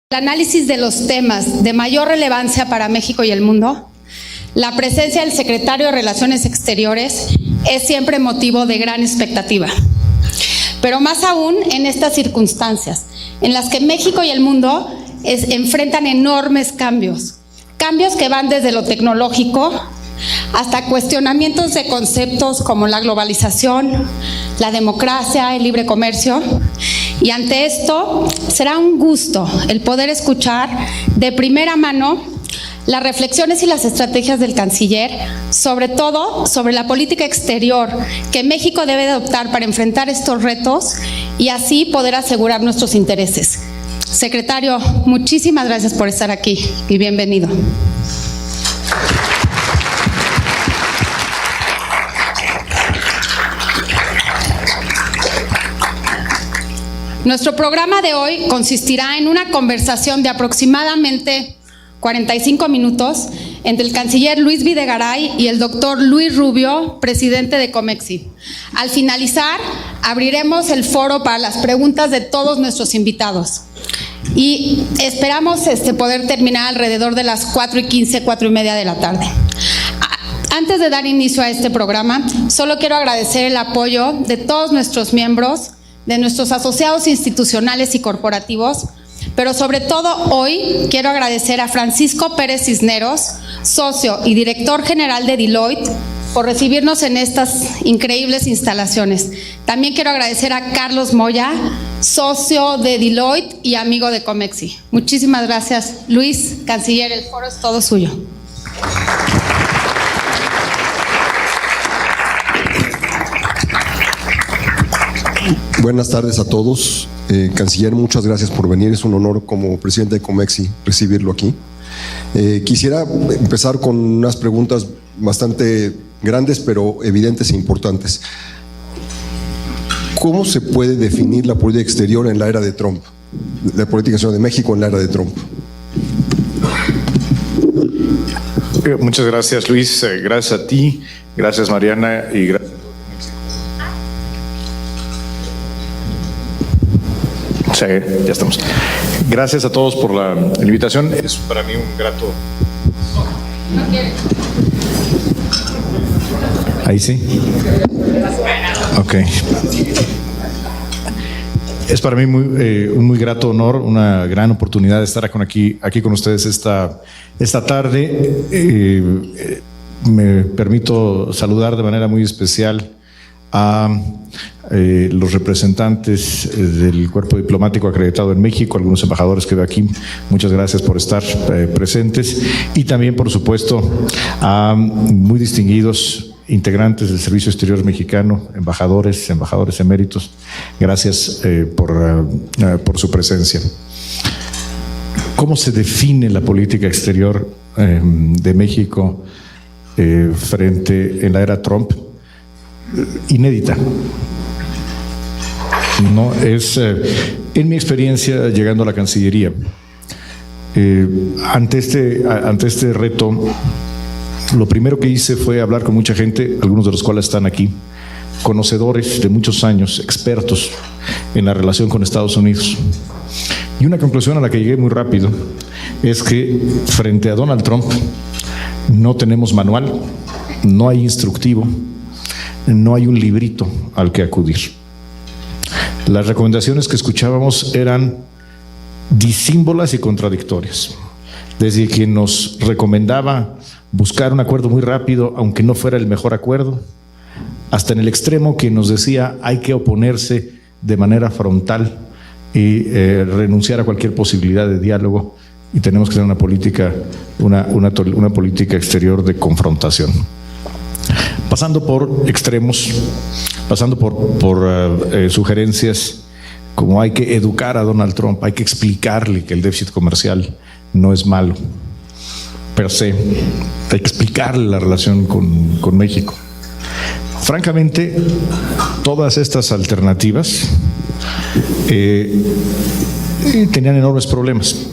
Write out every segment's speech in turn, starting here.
El análisis de los temas de mayor relevancia para México y el mundo, la presencia del secretario de Relaciones Exteriores es siempre motivo de gran expectativa. Pero más aún en estas circunstancias, en las que México y el mundo enfrentan enormes cambios que van desde lo tecnológico hasta cuestionamientos de conceptos como la globalización, la democracia, el libre comercio. Y ante esto, será un gusto el poder escuchar de primera mano las reflexiones y las estrategias del canciller, sobre todo sobre la política exterior que México debe adoptar para enfrentar estos retos y así poder asegurar nuestros intereses. Secretario, muchísimas gracias por estar aquí y bienvenido. Nuestro programa de hoy consistirá en una conversación de aproximadamente 45 minutos entre el canciller Luis Videgaray y el doctor Luis Rubio, presidente de Comexi. Al finalizar, abriremos el foro para las preguntas de todos nuestros invitados y esperamos poder terminar alrededor de las 4:15, 4:30 de la tarde. Antes de dar inicio a este programa, solo quiero agradecer el apoyo de todos nuestros miembros, de nuestros asociados institucionales y corporativos, pero sobre todo hoy quiero agradecer a Francisco Pérez Cisneros, socio y director general de Deloitte, por recibirnos en estas increíbles instalaciones. También quiero agradecer a Carlos Moya, socio de Deloitte y amigo de Comexi. Muchísimas gracias. Luis, canciller, el foro es todo suyo. Buenas tardes a todos. Canciller, muchas gracias por venir. Es un honor como presidente de Comexi recibirlo aquí. Quisiera empezar con unas preguntas bastante grandes, pero evidentes e importantes. ¿Cómo se puede definir la política exterior en la era de Trump? La política exterior de México en la era de Trump. Muchas gracias, Luis. Gracias a ti, gracias, Mariana, y gracias. Sí, ya estamos. Gracias a todos por la invitación. Es para mí un grato. Ahí sí. Ok. Es para mí un muy grato honor, una gran oportunidad de estar aquí con ustedes esta tarde. Me permito saludar de manera muy especial a los representantes del cuerpo diplomático acreditado en México, algunos embajadores que veo aquí, muchas gracias por estar presentes, y también por supuesto a muy distinguidos integrantes del Servicio Exterior Mexicano, embajadores eméritos, gracias por su presencia. ¿Cómo se define la política exterior de México en la era Trump? Inédita. No es, en mi experiencia llegando a la Cancillería, ante este reto, lo primero que hice fue hablar con mucha gente, algunos de los cuales están aquí, conocedores de muchos años, expertos en la relación con Estados Unidos. Y una conclusión a la que llegué muy rápido es que frente a Donald Trump no tenemos manual, no hay instructivo, no hay un librito al que acudir. Las recomendaciones que escuchábamos eran disímbolas y contradictorias. Desde quien nos recomendaba buscar un acuerdo muy rápido, aunque no fuera el mejor acuerdo, hasta en el extremo quien nos decía hay que oponerse de manera frontal y renunciar a cualquier posibilidad de diálogo, y tenemos que tener una política exterior de confrontación. Pasando por extremos, pasando por sugerencias como hay que educar a Donald Trump, hay que explicarle que el déficit comercial no es malo per se, hay que explicarle la relación con México. Francamente, todas estas alternativas tenían enormes problemas,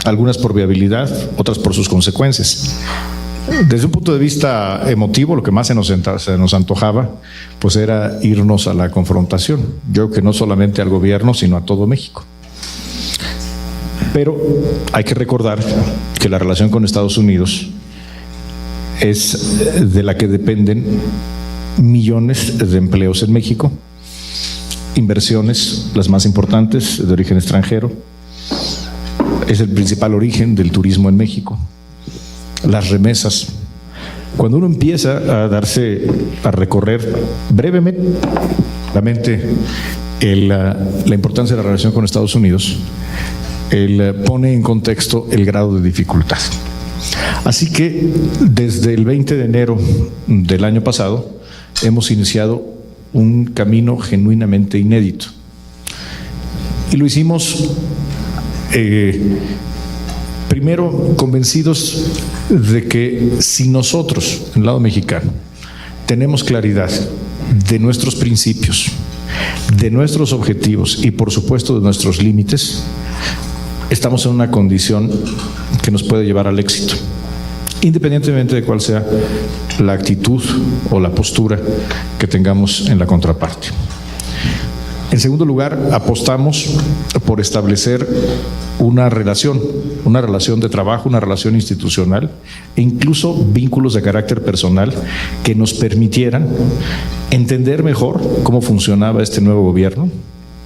algunas por viabilidad, otras por sus consecuencias. Desde un punto de vista emotivo, lo que más se nos antojaba, pues era irnos a la confrontación. Yo creo que no solamente al gobierno, sino a todo México. Pero hay que recordar que la relación con Estados Unidos es de la que dependen millones de empleos en México, inversiones, las más importantes, de origen extranjero. Es el principal origen del turismo en México, las remesas. Cuando uno empieza a recorrer brevemente la importancia de la relación con Estados Unidos, él pone en contexto el grado de dificultad. Así que desde el 20 de enero del año pasado hemos iniciado un camino genuinamente inédito. Y lo hicimos primero convencidos de que si nosotros, en el lado mexicano, tenemos claridad de nuestros principios, de nuestros objetivos y por supuesto de nuestros límites, estamos en una condición que nos puede llevar al éxito, independientemente de cuál sea la actitud o la postura que tengamos en la contraparte. En segundo lugar, apostamos por establecer una relación de trabajo, una relación institucional e incluso vínculos de carácter personal que nos permitieran entender mejor cómo funcionaba este nuevo gobierno,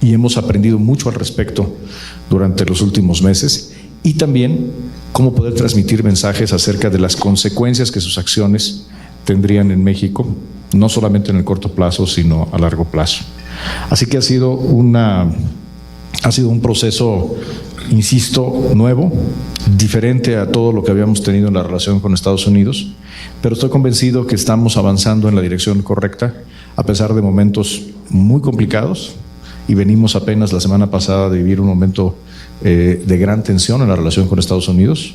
y hemos aprendido mucho al respecto durante los últimos meses, y también cómo poder transmitir mensajes acerca de las consecuencias que sus acciones tendrían en México, no solamente en el corto plazo, sino a largo plazo. Así que ha sido un proceso, insisto, nuevo, diferente a todo lo que habíamos tenido en la relación con Estados Unidos, pero estoy convencido que estamos avanzando en la dirección correcta, a pesar de momentos muy complicados, y venimos apenas la semana pasada de vivir un momento de gran tensión en la relación con Estados Unidos,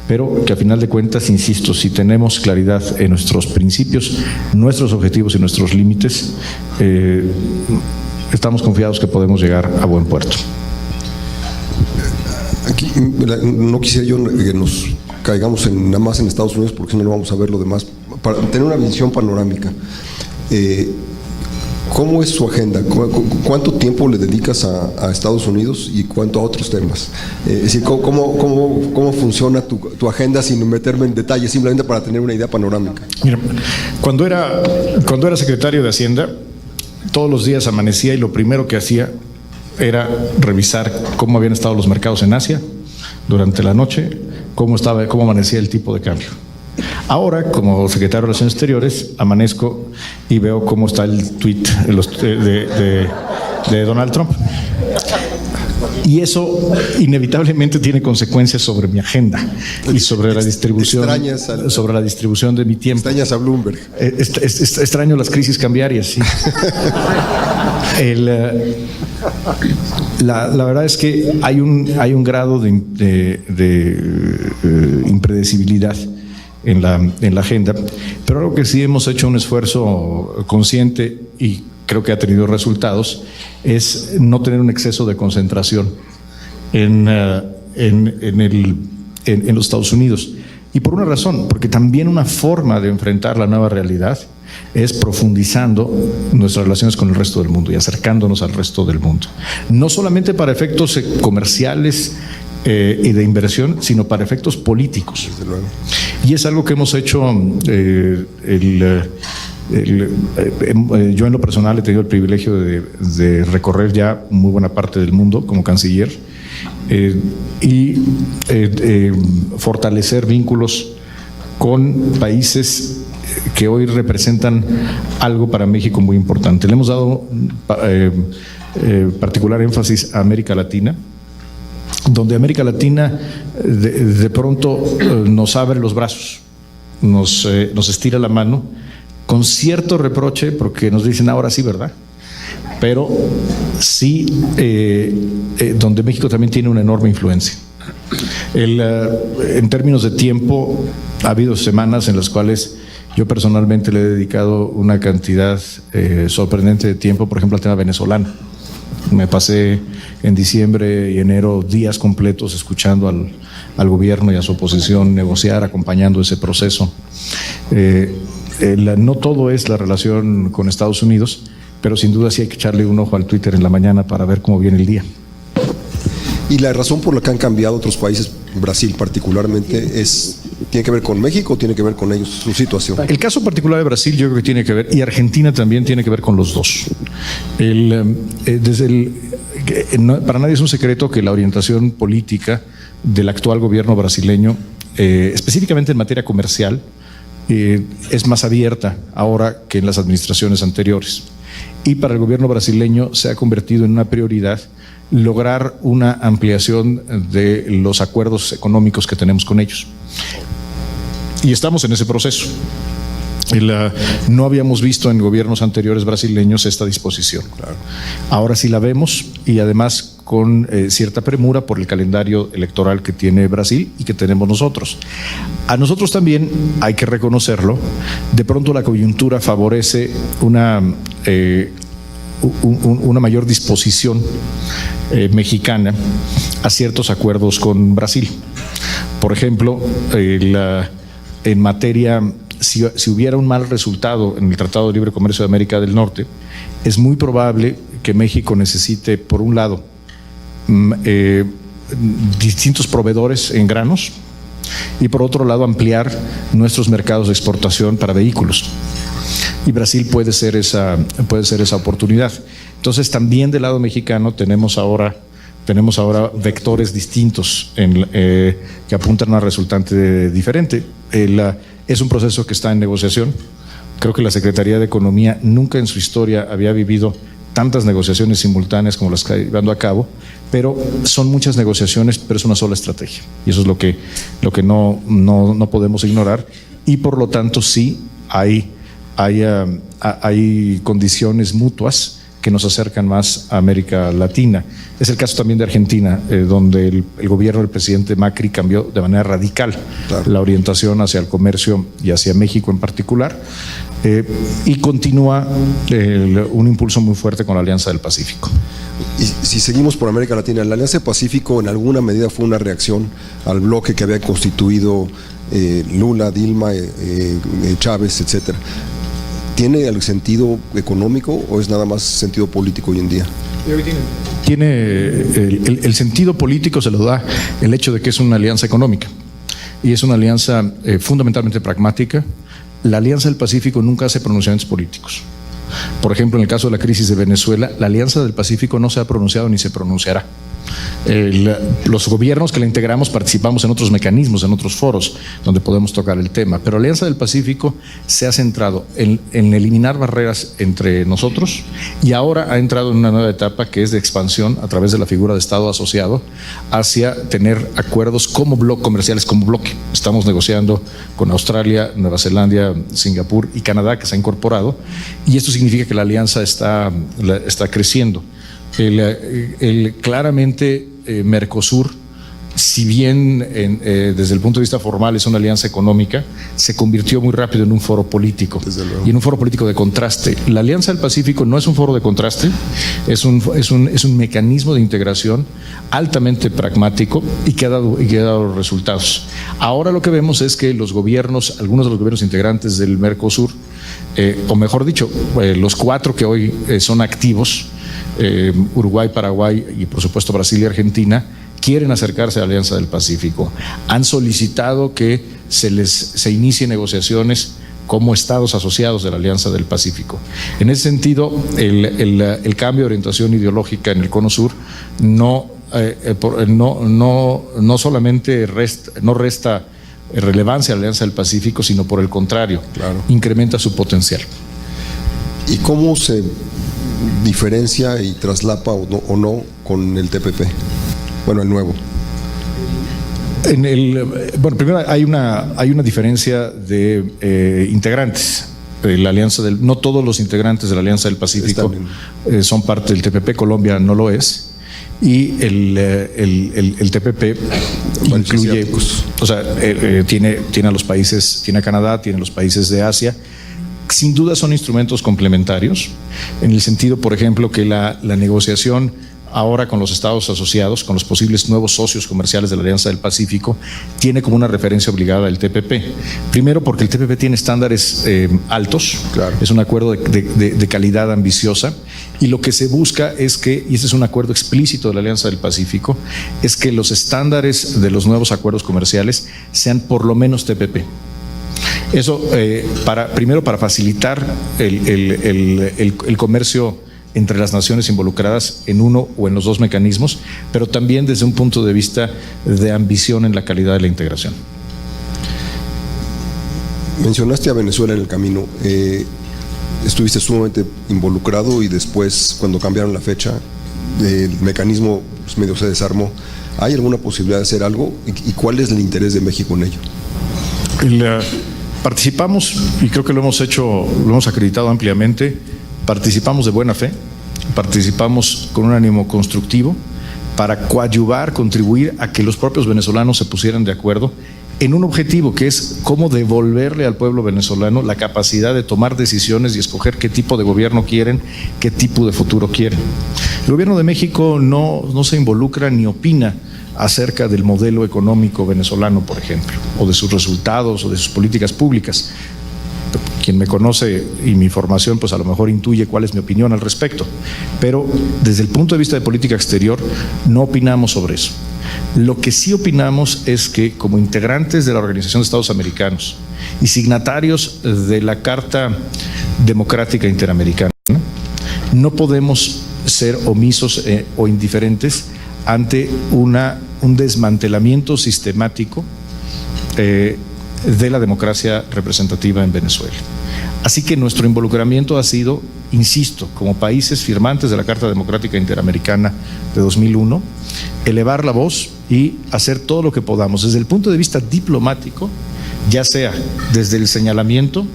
pero que a final de cuentas, insisto, si tenemos claridad en nuestros principios, nuestros objetivos y nuestros límites, estamos confiados que podemos llegar a buen puerto. Aquí no quisiera yo que nos caigamos nada más en Estados Unidos, porque si no, no vamos a ver lo demás. Para tener una visión panorámica, ¿cómo es su agenda? ¿Cuánto tiempo le dedicas a Estados Unidos y cuánto a otros temas? Es decir, ¿cómo funciona tu agenda sin meterme en detalles, simplemente para tener una idea panorámica? Mira, cuando era secretario de Hacienda, todos los días amanecía y lo primero que hacía era revisar cómo habían estado los mercados en Asia durante la noche, cómo amanecía el tipo de cambio. Ahora, como secretario de Relaciones Exteriores, amanezco y veo cómo está el tweet de Donald Trump. Y eso inevitablemente tiene consecuencias sobre mi agenda y sobre la distribución, de mi tiempo. Extrañas a Bloomberg. Extraño las crisis cambiarias, sí. La verdad es que hay un grado de impredecibilidad en la agenda, pero algo que sí hemos hecho un esfuerzo consciente y creo que ha tenido resultados es no tener un exceso de concentración en los Estados Unidos. Y por una razón, porque también una forma de enfrentar la nueva realidad es profundizando nuestras relaciones con el resto del mundo y acercándonos al resto del mundo. No solamente para efectos comerciales y de inversión, sino para efectos políticos. Desde luego. Y es algo que hemos hecho. Yo en lo personal he tenido el privilegio de recorrer ya muy buena parte del mundo como canciller y fortalecer vínculos con países que hoy representan algo para México muy importante. Le hemos dado particular énfasis a América Latina, donde América Latina de pronto nos abre los brazos, nos estira la mano, con cierto reproche, porque nos dicen ahora sí, ¿verdad? Pero sí, donde México también tiene una enorme influencia. En términos de tiempo, ha habido semanas en las cuales yo personalmente le he dedicado una cantidad sorprendente de tiempo, por ejemplo, al tema venezolano. Me pasé en diciembre y enero días completos escuchando al gobierno y a su oposición negociar, acompañando ese proceso. No todo es la relación con Estados Unidos, pero sin duda sí hay que echarle un ojo al Twitter en la mañana para ver cómo viene el día. Y la razón por la que han cambiado otros países, Brasil particularmente, ¿tiene que ver con México o tiene que ver con ellos, su situación? El caso particular de Brasil yo creo que tiene que ver, y Argentina también tiene que ver con los dos. Para nadie es un secreto que la orientación política del actual gobierno brasileño, específicamente en materia comercial, es más abierta ahora que en las administraciones anteriores. Y para el gobierno brasileño se ha convertido en una prioridad lograr una ampliación de los acuerdos económicos que tenemos con ellos. Y estamos en ese proceso. No habíamos visto en gobiernos anteriores brasileños esta disposición. Claro. Ahora sí la vemos, y además con cierta premura por el calendario electoral que tiene Brasil y que tenemos nosotros. A nosotros también, hay que reconocerlo, de pronto la coyuntura favorece una mayor disposición mexicana a ciertos acuerdos con Brasil. Por ejemplo, en materia, si hubiera un mal resultado en el Tratado de Libre Comercio de América del Norte, es muy probable que México necesite, por un lado, distintos proveedores en granos, y por otro lado ampliar nuestros mercados de exportación para vehículos. Y Brasil puede ser esa oportunidad. Entonces también del lado mexicano tenemos ahora vectores distintos que apuntan a una resultante diferente. Es un proceso que está en negociación. Creo que la Secretaría de Economía nunca en su historia había vivido tantas negociaciones simultáneas como las que está llevando a cabo, pero son muchas negociaciones, pero es una sola estrategia. Y eso es lo que no podemos ignorar. Y por lo tanto sí hay condiciones mutuas que nos acercan más a América Latina. Es el caso también de Argentina, donde el gobierno del presidente Macri cambió de manera radical la orientación hacia el comercio y hacia México en particular, y continúa un impulso muy fuerte con la Alianza del Pacífico. Y si seguimos por América Latina, la Alianza del Pacífico en alguna medida fue una reacción al bloque que había constituido Lula, Dilma, Chávez, etcétera. ¿Tiene el sentido económico o es nada más sentido político hoy en día? El sentido político se lo da el hecho de que es una alianza económica, y es una alianza fundamentalmente pragmática. La Alianza del Pacífico nunca hace pronunciamientos políticos. Por ejemplo, en el caso de la crisis de Venezuela, la Alianza del Pacífico no se ha pronunciado ni se pronunciará. Los gobiernos que la integramos participamos en otros mecanismos, en otros foros donde podemos tocar el tema, pero la Alianza del Pacífico se ha centrado en eliminar barreras entre nosotros, y ahora ha entrado en una nueva etapa que es de expansión a través de la figura de Estado asociado hacia tener acuerdos comerciales como bloque. Estamos negociando con Australia, Nueva Zelanda, Singapur y Canadá, que se ha incorporado, y esto significa que la alianza está creciendo. Claramente Mercosur, si bien desde el punto de vista formal es una alianza económica, se convirtió muy rápido en un foro político, y en un foro político de contraste. La Alianza del Pacífico no es un foro de contraste, es un mecanismo de integración altamente pragmático y que ha dado resultados. Ahora lo que vemos es que algunos de los gobiernos integrantes del Mercosur, o mejor dicho, los 4 que hoy son activos, Uruguay, Paraguay y por supuesto Brasil y Argentina, quieren acercarse a la Alianza del Pacífico. Han solicitado que se inicien negociaciones como estados asociados de la Alianza del Pacífico. En ese sentido, el cambio de orientación ideológica en el Cono Sur no solamente resta relevancia a la Alianza del Pacífico, sino por el contrario, incrementa su potencial. ¿Y cómo se diferencia y traslapa o no con el TPP? Bueno, el nuevo. Primero hay una diferencia de integrantes. La alianza no todos los integrantes de la Alianza del Pacífico son parte del TPP. Colombia no lo es, y el TPP incluye, tiene a los países, tiene a Canadá, tiene a los países de Asia. Sin duda son instrumentos complementarios, en el sentido, por ejemplo, que la negociación ahora con los estados asociados, con los posibles nuevos socios comerciales de la Alianza del Pacífico, tiene como una referencia obligada el TPP. Primero porque el TPP tiene estándares altos, claro. Es un acuerdo de calidad ambiciosa, y lo que se busca es que, y este es un acuerdo explícito de la Alianza del Pacífico, es que los estándares de los nuevos acuerdos comerciales sean por lo menos TPP. Eso primero para facilitar el comercio entre las naciones involucradas en uno o en los dos mecanismos, pero también desde un punto de vista de ambición en la calidad de la integración. Mencionaste a Venezuela en el camino. Estuviste sumamente involucrado y después, cuando cambiaron la fecha, el mecanismo pues, medio se desarmó. ¿Hay alguna posibilidad de hacer algo? ¿Y cuál es el interés de México en ello? Participamos, y creo que lo hemos acreditado ampliamente. Participamos de buena fe, participamos con un ánimo constructivo para coadyuvar, contribuir a que los propios venezolanos se pusieran de acuerdo en un objetivo que es cómo devolverle al pueblo venezolano la capacidad de tomar decisiones y escoger qué tipo de gobierno quieren, qué tipo de futuro quieren. El gobierno de México no se involucra ni opina acerca del modelo económico venezolano, por ejemplo, o de sus resultados o de sus políticas públicas. Quien me conoce y mi formación, pues a lo mejor intuye cuál es mi opinión al respecto. Pero desde el punto de vista de política exterior, no opinamos sobre eso. Lo que sí opinamos es que, como integrantes de la Organización de Estados Americanos y signatarios de la Carta Democrática Interamericana, no podemos ser omisos o indiferentes ante un desmantelamiento sistemático de la democracia representativa en Venezuela. Así que nuestro involucramiento ha sido, insisto, como países firmantes de la Carta Democrática Interamericana de 2001, elevar la voz y hacer todo lo que podamos desde el punto de vista diplomático, ya sea desde el señalamiento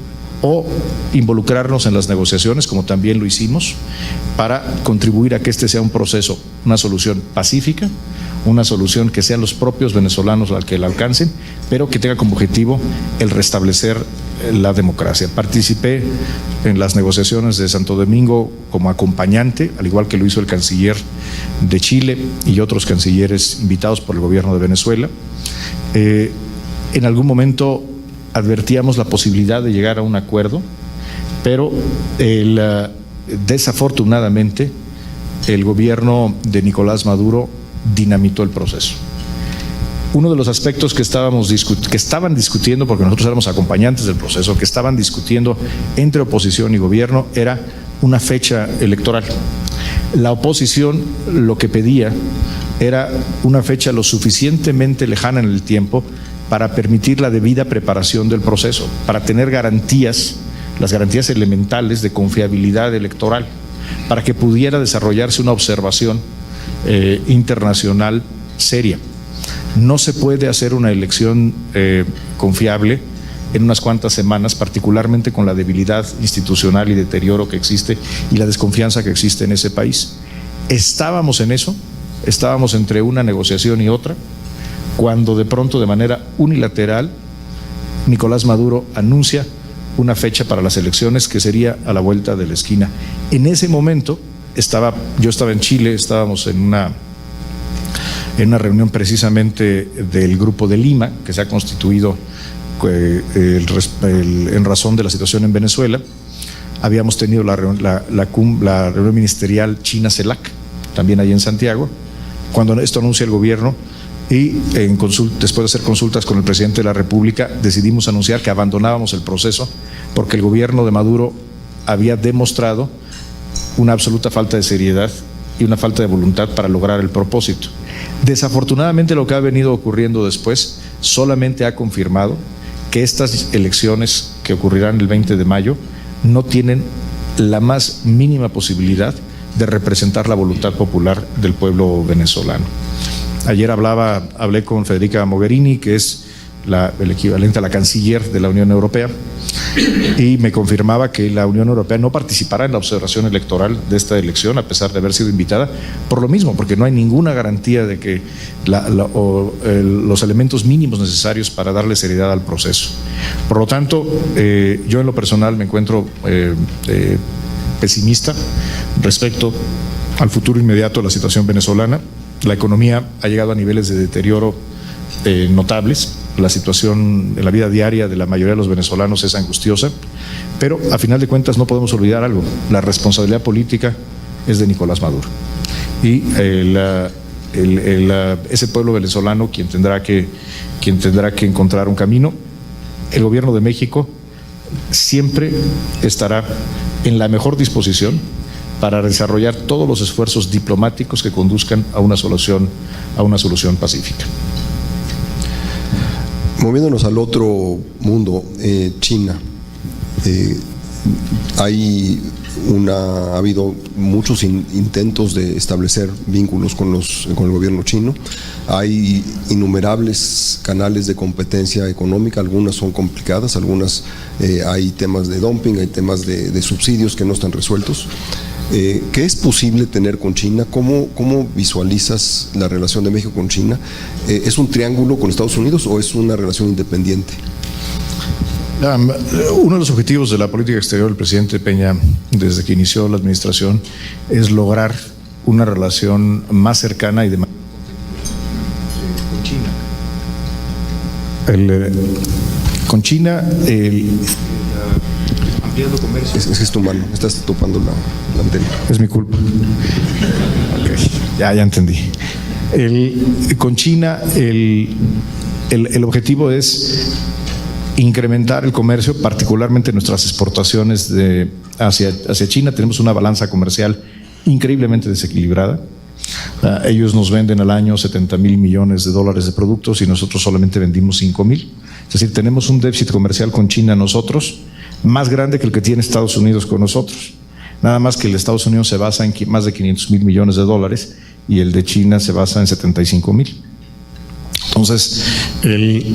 o involucrarnos en las negociaciones, como también lo hicimos, para contribuir a que este sea un proceso, una solución pacífica, una solución que sean los propios venezolanos los que la alcancen, pero que tenga como objetivo el restablecer la democracia. Participé en las negociaciones de Santo Domingo como acompañante, al igual que lo hizo el canciller de Chile y otros cancilleres invitados por el gobierno de Venezuela. En algún momento advertíamos la posibilidad de llegar a un acuerdo, pero desafortunadamente el gobierno de Nicolás Maduro dinamitó el proceso. Uno de los aspectos que estaban discutiendo, porque nosotros éramos acompañantes del proceso, que estaban discutiendo entre oposición y gobierno, era una fecha electoral. La oposición lo que pedía era una fecha lo suficientemente lejana en el tiempo para permitir la debida preparación del proceso, para tener garantías, las garantías elementales de confiabilidad electoral, para que pudiera desarrollarse una observación internacional seria. No se puede hacer una elección confiable en unas cuantas semanas, particularmente con la debilidad institucional y deterioro que existe y la desconfianza que existe en ese país. Estábamos en eso, estábamos entre una negociación y otra, cuando de pronto, de manera unilateral, Nicolás Maduro anuncia una fecha para las elecciones que sería a la vuelta de la esquina. En ese momento yo estaba en Chile, estábamos en una reunión precisamente del Grupo de Lima, que se ha constituido en razón de la situación en Venezuela. Habíamos tenido la reunión ministerial China-CELAC, también allí en Santiago, cuando esto anuncia el gobierno, y después de hacer consultas con el presidente de la República, decidimos anunciar que abandonábamos el proceso porque el gobierno de Maduro había demostrado una absoluta falta de seriedad y una falta de voluntad para lograr el propósito. Desafortunadamente, lo que ha venido ocurriendo después solamente ha confirmado que estas elecciones que ocurrirán el 20 de mayo no tienen la más mínima posibilidad de representar la voluntad popular del pueblo venezolano. Ayer hablé con Federica Mogherini, que es el equivalente a la canciller de la Unión Europea, y me confirmaba que la Unión Europea no participará en la observación electoral de esta elección, a pesar de haber sido invitada, por lo mismo, porque no hay ninguna garantía de que los elementos mínimos necesarios para darle seriedad al proceso. Por lo tanto, yo en lo personal me encuentro pesimista respecto al futuro inmediato de la situación venezolana. La economía ha llegado a niveles de deterioro notables. La situación en la vida diaria de la mayoría de los venezolanos es angustiosa, pero a final de cuentas no podemos olvidar algo: la responsabilidad política es de Nicolás Maduro. Y ese pueblo venezolano quien tendrá que encontrar un camino. El gobierno de México siempre estará en la mejor disposición para desarrollar todos los esfuerzos diplomáticos que conduzcan a una solución pacífica. Moviéndonos al otro mundo, China, ha habido muchos intentos de establecer vínculos con el gobierno chino. Hay innumerables canales de competencia económica, algunas son complicadas, algunas hay temas de dumping, hay temas de subsidios que no están resueltos. ¿Qué es posible tener con China? ¿Cómo visualizas la relación de México con China? ¿Es un triángulo con Estados Unidos o es una relación independiente? Uno de los objetivos de la política exterior del presidente Peña, desde que inició la administración, es lograr una relación más cercana y de más con China. Ampliando comercio. Es tu mano, estás topando la antena. Es mi culpa. Okay, ya entendí. Con China el objetivo es incrementar el comercio, particularmente nuestras exportaciones hacia China. Tenemos una balanza comercial increíblemente desequilibrada. Ellos nos venden al año 70,000 millones de dólares de productos y nosotros solamente vendimos 5,000. Es decir, tenemos un déficit comercial con China nosotros más grande que el que tiene Estados Unidos con nosotros. Nada más que el de Estados Unidos se basa en más de 500,000 millones de dólares y el de China se basa en 75,000. Entonces, uno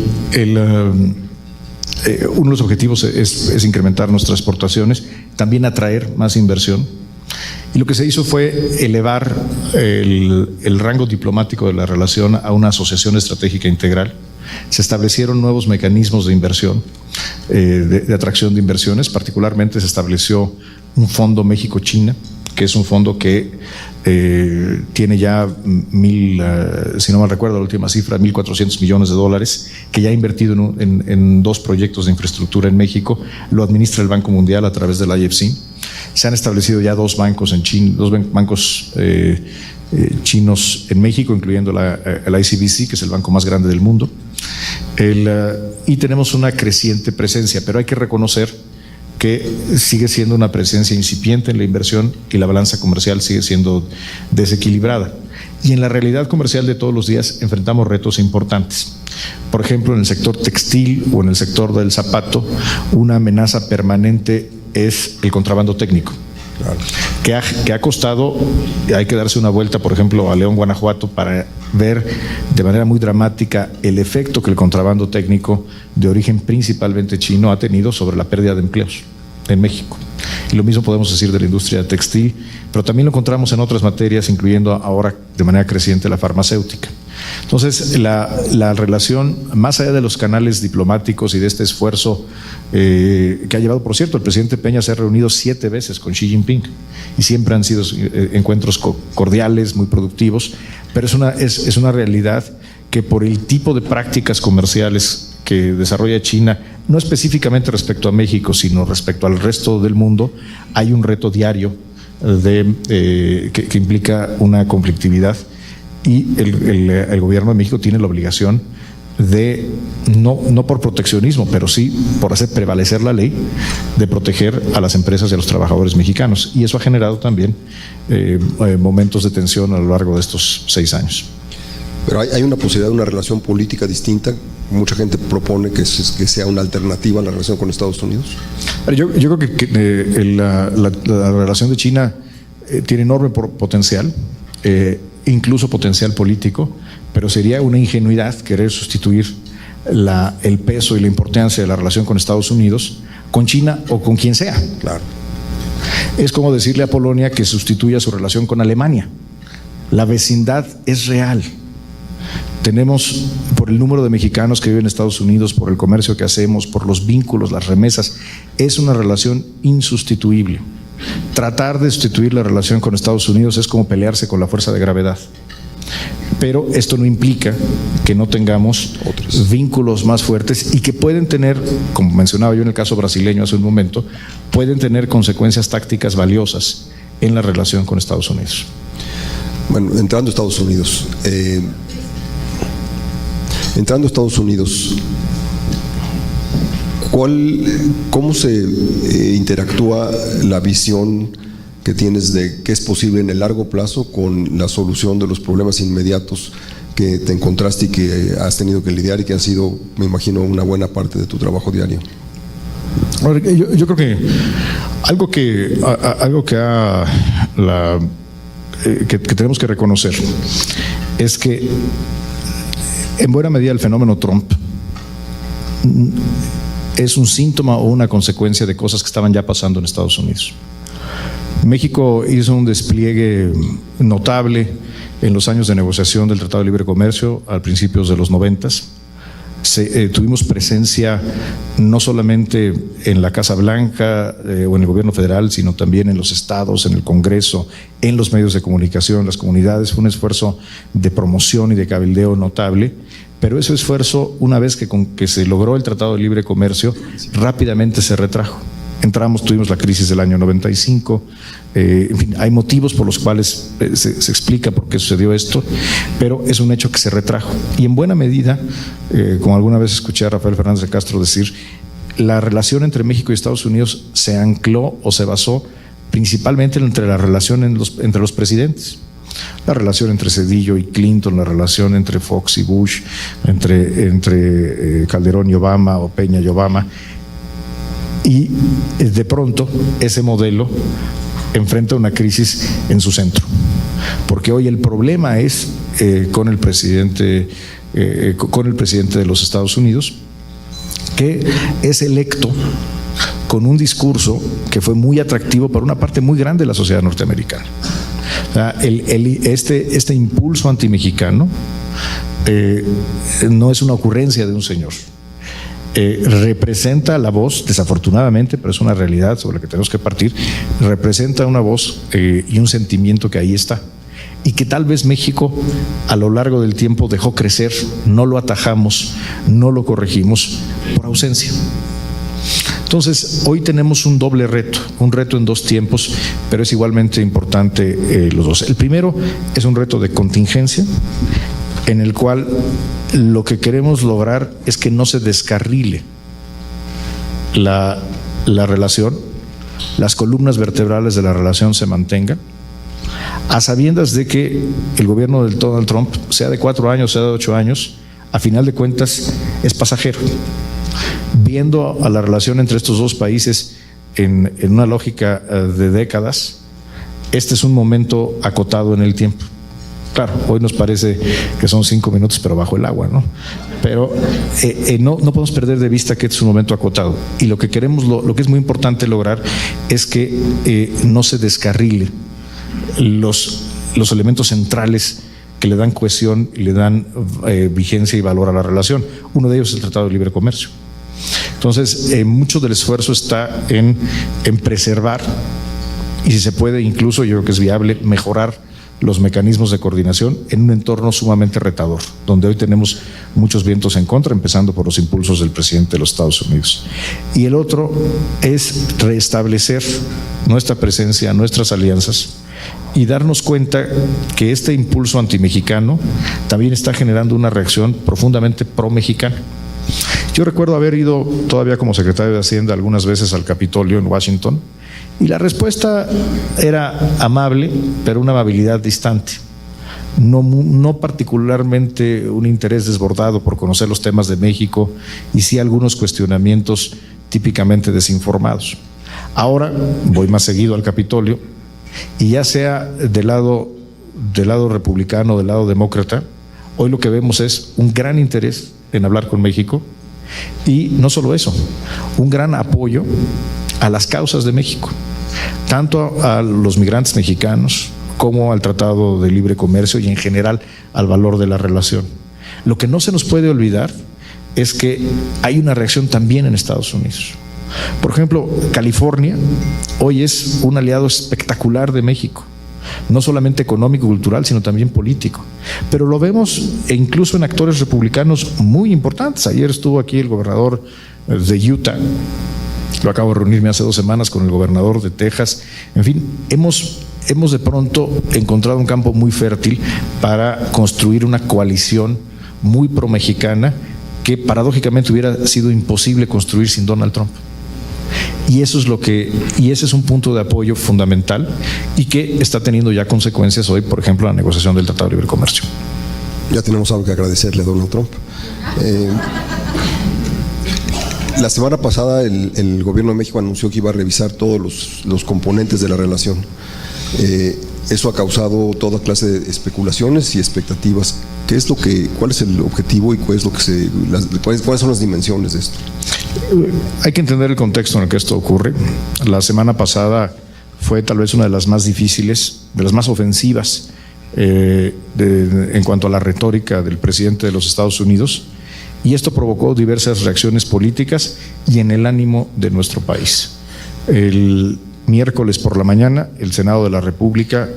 de los objetivos es incrementar nuestras exportaciones, también atraer más inversión. Y lo que se hizo fue elevar el rango diplomático de la relación a una asociación estratégica integral. Se establecieron nuevos mecanismos de inversión, de atracción de inversiones. Particularmente se estableció un fondo México-China, que es un fondo que tiene ya si no mal recuerdo la última cifra, 1,400 millones de dólares, que ya ha invertido en 2 proyectos de infraestructura en México. Lo administra el Banco Mundial a través del IFC. Se han establecido ya 2 bancos en China, 2 bancos chinos en México, incluyendo el ICBC, que es el banco más grande del mundo. Y tenemos una creciente presencia, pero hay que reconocer que sigue siendo una presencia incipiente en la inversión y la balanza comercial sigue siendo desequilibrada. Y en la realidad comercial de todos los días enfrentamos retos importantes. Por ejemplo, en el sector textil o en el sector del zapato, una amenaza permanente es el contrabando técnico. Claro. Que ha costado, hay que darse una vuelta, por ejemplo, a León, Guanajuato, para ver de manera muy dramática el efecto que el contrabando técnico de origen principalmente chino ha tenido sobre la pérdida de empleos en México. Y lo mismo podemos decir de la industria textil, pero también lo encontramos en otras materias, incluyendo ahora de manera creciente la farmacéutica. Entonces, la relación, más allá de los canales diplomáticos y de este esfuerzo que ha llevado, por cierto, el presidente Peña se ha reunido 7 veces con Xi Jinping y siempre han sido encuentros cordiales, muy productivos, pero es una realidad que por el tipo de prácticas comerciales que desarrolla China, no específicamente respecto a México, sino respecto al resto del mundo, hay un reto diario que implica una conflictividad. Y el gobierno de México tiene la obligación de, no por proteccionismo, pero sí por hacer prevalecer la ley, de proteger a las empresas y a los trabajadores mexicanos. Y eso ha generado también momentos de tensión a lo largo de estos 6 años. Pero hay una posibilidad de una relación política distinta. Mucha gente propone que sea una alternativa a la relación con Estados Unidos. Yo creo que la relación de China tiene enorme potencial, incluso potencial político, pero sería una ingenuidad querer sustituir el peso y la importancia de la relación con Estados Unidos con China o con quien sea. Claro. Es como decirle a Polonia que sustituya su relación con Alemania. La vecindad es real. Tenemos, por el número de mexicanos que viven en Estados Unidos, por el comercio que hacemos, por los vínculos, las remesas, es una relación insustituible. Tratar de sustituir la relación con Estados Unidos es como pelearse con la fuerza de gravedad. Pero esto no implica que no tengamos otros vínculos más fuertes y que pueden tener, como mencionaba yo en el caso brasileño hace un momento, pueden tener consecuencias tácticas valiosas en la relación con Estados Unidos. Bueno, entrando a Estados Unidos, ¿cómo se interactúa la visión que tienes de qué es posible en el largo plazo con la solución de los problemas inmediatos que te encontraste y que has tenido que lidiar y que han sido, me imagino, una buena parte de tu trabajo diario? Yo creo que algo que tenemos que reconocer es que en buena medida el fenómeno Trump es un síntoma o una consecuencia de cosas que estaban ya pasando en Estados Unidos. México hizo un despliegue notable en los años de negociación del Tratado de Libre Comercio a principios de los 90s. Tuvimos presencia no solamente en la Casa Blanca o en el gobierno federal, sino también en los estados, en el Congreso, en los medios de comunicación, las comunidades. Fue un esfuerzo de promoción y de cabildeo notable, pero ese esfuerzo, una vez que se logró el Tratado de Libre Comercio, rápidamente se retrajo. Tuvimos la crisis del año 95, en fin, hay motivos por los cuales se explica por qué sucedió esto, pero es un hecho que se retrajo. Y en buena medida, como alguna vez escuché a Rafael Fernández de Castro decir, la relación entre México y Estados Unidos se ancló o se basó principalmente entre la relación entre los presidentes. La relación entre Zedillo y Clinton, la relación entre Fox y Bush, entre Calderón y Obama o Peña y Obama. Y de pronto ese modelo enfrenta una crisis en su centro, porque hoy el problema es con el presidente de los Estados Unidos, que es electo con un discurso que fue muy atractivo para una parte muy grande de la sociedad norteamericana. Este impulso antimexicano no es una ocurrencia de un señor. Representa la voz, desafortunadamente, pero es una realidad sobre la que tenemos que partir, representa una voz y un sentimiento que ahí está y que tal vez México a lo largo del tiempo dejó crecer, no lo atajamos, no lo corregimos por ausencia. Entonces, hoy tenemos un doble reto, un reto en dos tiempos, pero es igualmente importante los dos. El primero es un reto de contingencia, en el cual lo que queremos lograr es que no se descarrile la relación, las columnas vertebrales de la relación se mantengan, a sabiendas de que el gobierno de Donald Trump, sea de 4 años, sea de 8 años, a final de cuentas es pasajero. Viendo a la relación entre estos dos países en una lógica de décadas, este es un momento acotado en el tiempo. Claro, hoy nos parece que son 5 minutos, pero bajo el agua, ¿no? Pero no podemos perder de vista que este es un momento acotado. Y lo que queremos, lo que es muy importante lograr es que no se descarrile los elementos centrales que le dan cohesión y le dan vigencia y valor a la relación. Uno de ellos es el Tratado de Libre Comercio. Entonces, mucho del esfuerzo está en preservar y, si se puede, incluso yo creo que es viable, mejorar los mecanismos de coordinación en un entorno sumamente retador, donde hoy tenemos muchos vientos en contra, empezando por los impulsos del presidente de los Estados Unidos. Y el otro es restablecer nuestra presencia, nuestras alianzas y darnos cuenta que este impulso antimexicano también está generando una reacción profundamente pro-mexicana. Yo recuerdo haber ido todavía como secretario de Hacienda algunas veces al Capitolio en Washington, y la respuesta era amable, pero una amabilidad distante. No particularmente un interés desbordado por conocer los temas de México, y sí algunos cuestionamientos típicamente desinformados. Ahora voy más seguido al Capitolio, y ya sea del lado republicano o del lado demócrata, hoy lo que vemos es un gran interés en hablar con México, y no solo eso, un gran apoyo a las causas de México, tanto a los migrantes mexicanos como al Tratado de Libre Comercio y en general al valor de la relación. Lo que no se nos puede olvidar es que hay una reacción también en Estados Unidos. Por ejemplo, California hoy es un aliado espectacular de México, no solamente económico, cultural, sino también político. Pero lo vemos incluso en actores republicanos muy importantes. Ayer estuvo aquí el gobernador de Utah, lo acabo de reunirme hace 2 semanas con el gobernador de Texas. En fin, hemos de pronto encontrado un campo muy fértil para construir una coalición muy pro-mexicana que paradójicamente hubiera sido imposible construir sin Donald Trump. Y ese es un punto de apoyo fundamental y que está teniendo ya consecuencias hoy, por ejemplo, la negociación del Tratado de Libre Comercio. Ya tenemos algo que agradecerle a Donald Trump. La semana pasada el gobierno de México anunció que iba a revisar todos los componentes de la relación. Eso ha causado toda clase de especulaciones y expectativas. ¿Cuál es el objetivo y cuáles son las dimensiones de esto? Hay que entender el contexto en el que esto ocurre. La semana pasada fue tal vez una de las más difíciles, de las más ofensivas en cuanto a la retórica del presidente de los Estados Unidos, y esto provocó diversas reacciones políticas y en el ánimo de nuestro país. El miércoles por la mañana, el Senado de la República,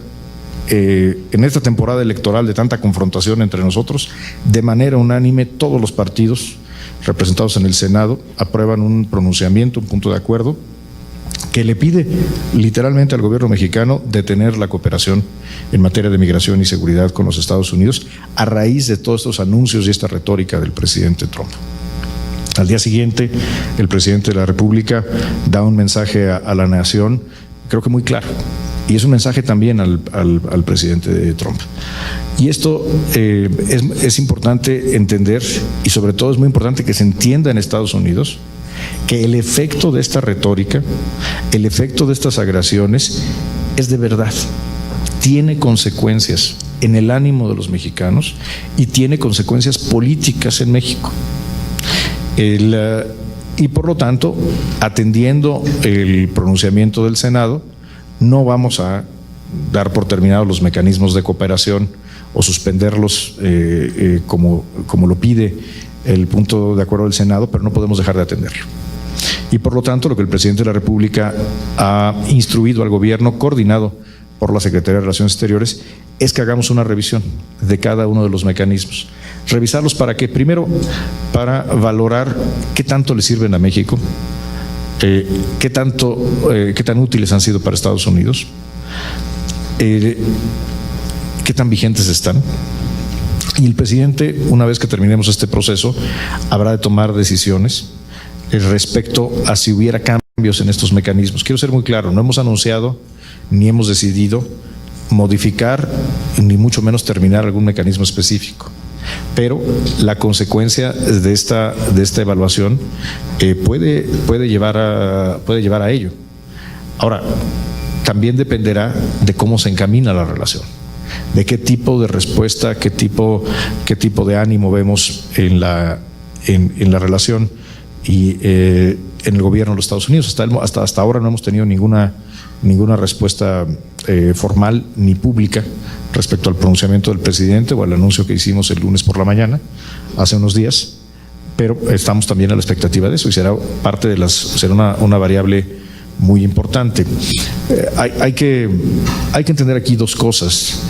en esta temporada electoral de tanta confrontación entre nosotros, de manera unánime, todos los partidos representados en el Senado aprueban un pronunciamiento, un punto de acuerdo, que le pide literalmente al gobierno mexicano detener la cooperación en materia de migración y seguridad con los Estados Unidos a raíz de todos estos anuncios y esta retórica del presidente Trump. Al día siguiente, el presidente de la República da un mensaje a la nación, creo que muy claro, y es un mensaje también al presidente Trump. Y esto es importante entender, y sobre todo es muy importante que se entienda en Estados Unidos, que el efecto de esta retórica, el efecto de estas agresiones es de verdad, tiene consecuencias en el ánimo de los mexicanos y tiene consecuencias políticas en México. Y por lo tanto, atendiendo el pronunciamiento del Senado, no vamos a dar por terminados los mecanismos de cooperación o suspenderlos como lo pide el punto de acuerdo del Senado, pero no podemos dejar de atenderlo. Y por lo tanto, lo que el presidente de la República ha instruido al gobierno, coordinado por la Secretaría de Relaciones Exteriores, es que hagamos una revisión de cada uno de los mecanismos. Revisarlos para qué, primero, para valorar qué tanto le sirven a México, qué tan útiles han sido para Estados Unidos, qué tan vigentes están. Y el presidente, una vez que terminemos este proceso, habrá de tomar decisiones respecto a si hubiera cambios en estos mecanismos. Quiero ser muy claro, no hemos anunciado ni hemos decidido modificar ni mucho menos terminar algún mecanismo específico, pero la consecuencia de esta evaluación puede llevar a ello. Ahora, también dependerá de cómo se encamina la relación, de qué tipo de respuesta, qué tipo de ánimo vemos en la relación y en el gobierno de los Estados Unidos. Hasta ahora no hemos tenido ninguna respuesta formal ni pública respecto al pronunciamiento del presidente o al anuncio que hicimos el lunes por la mañana, hace unos días, pero estamos también a la expectativa de eso y será una variable muy importante. Hay que entender aquí dos cosas.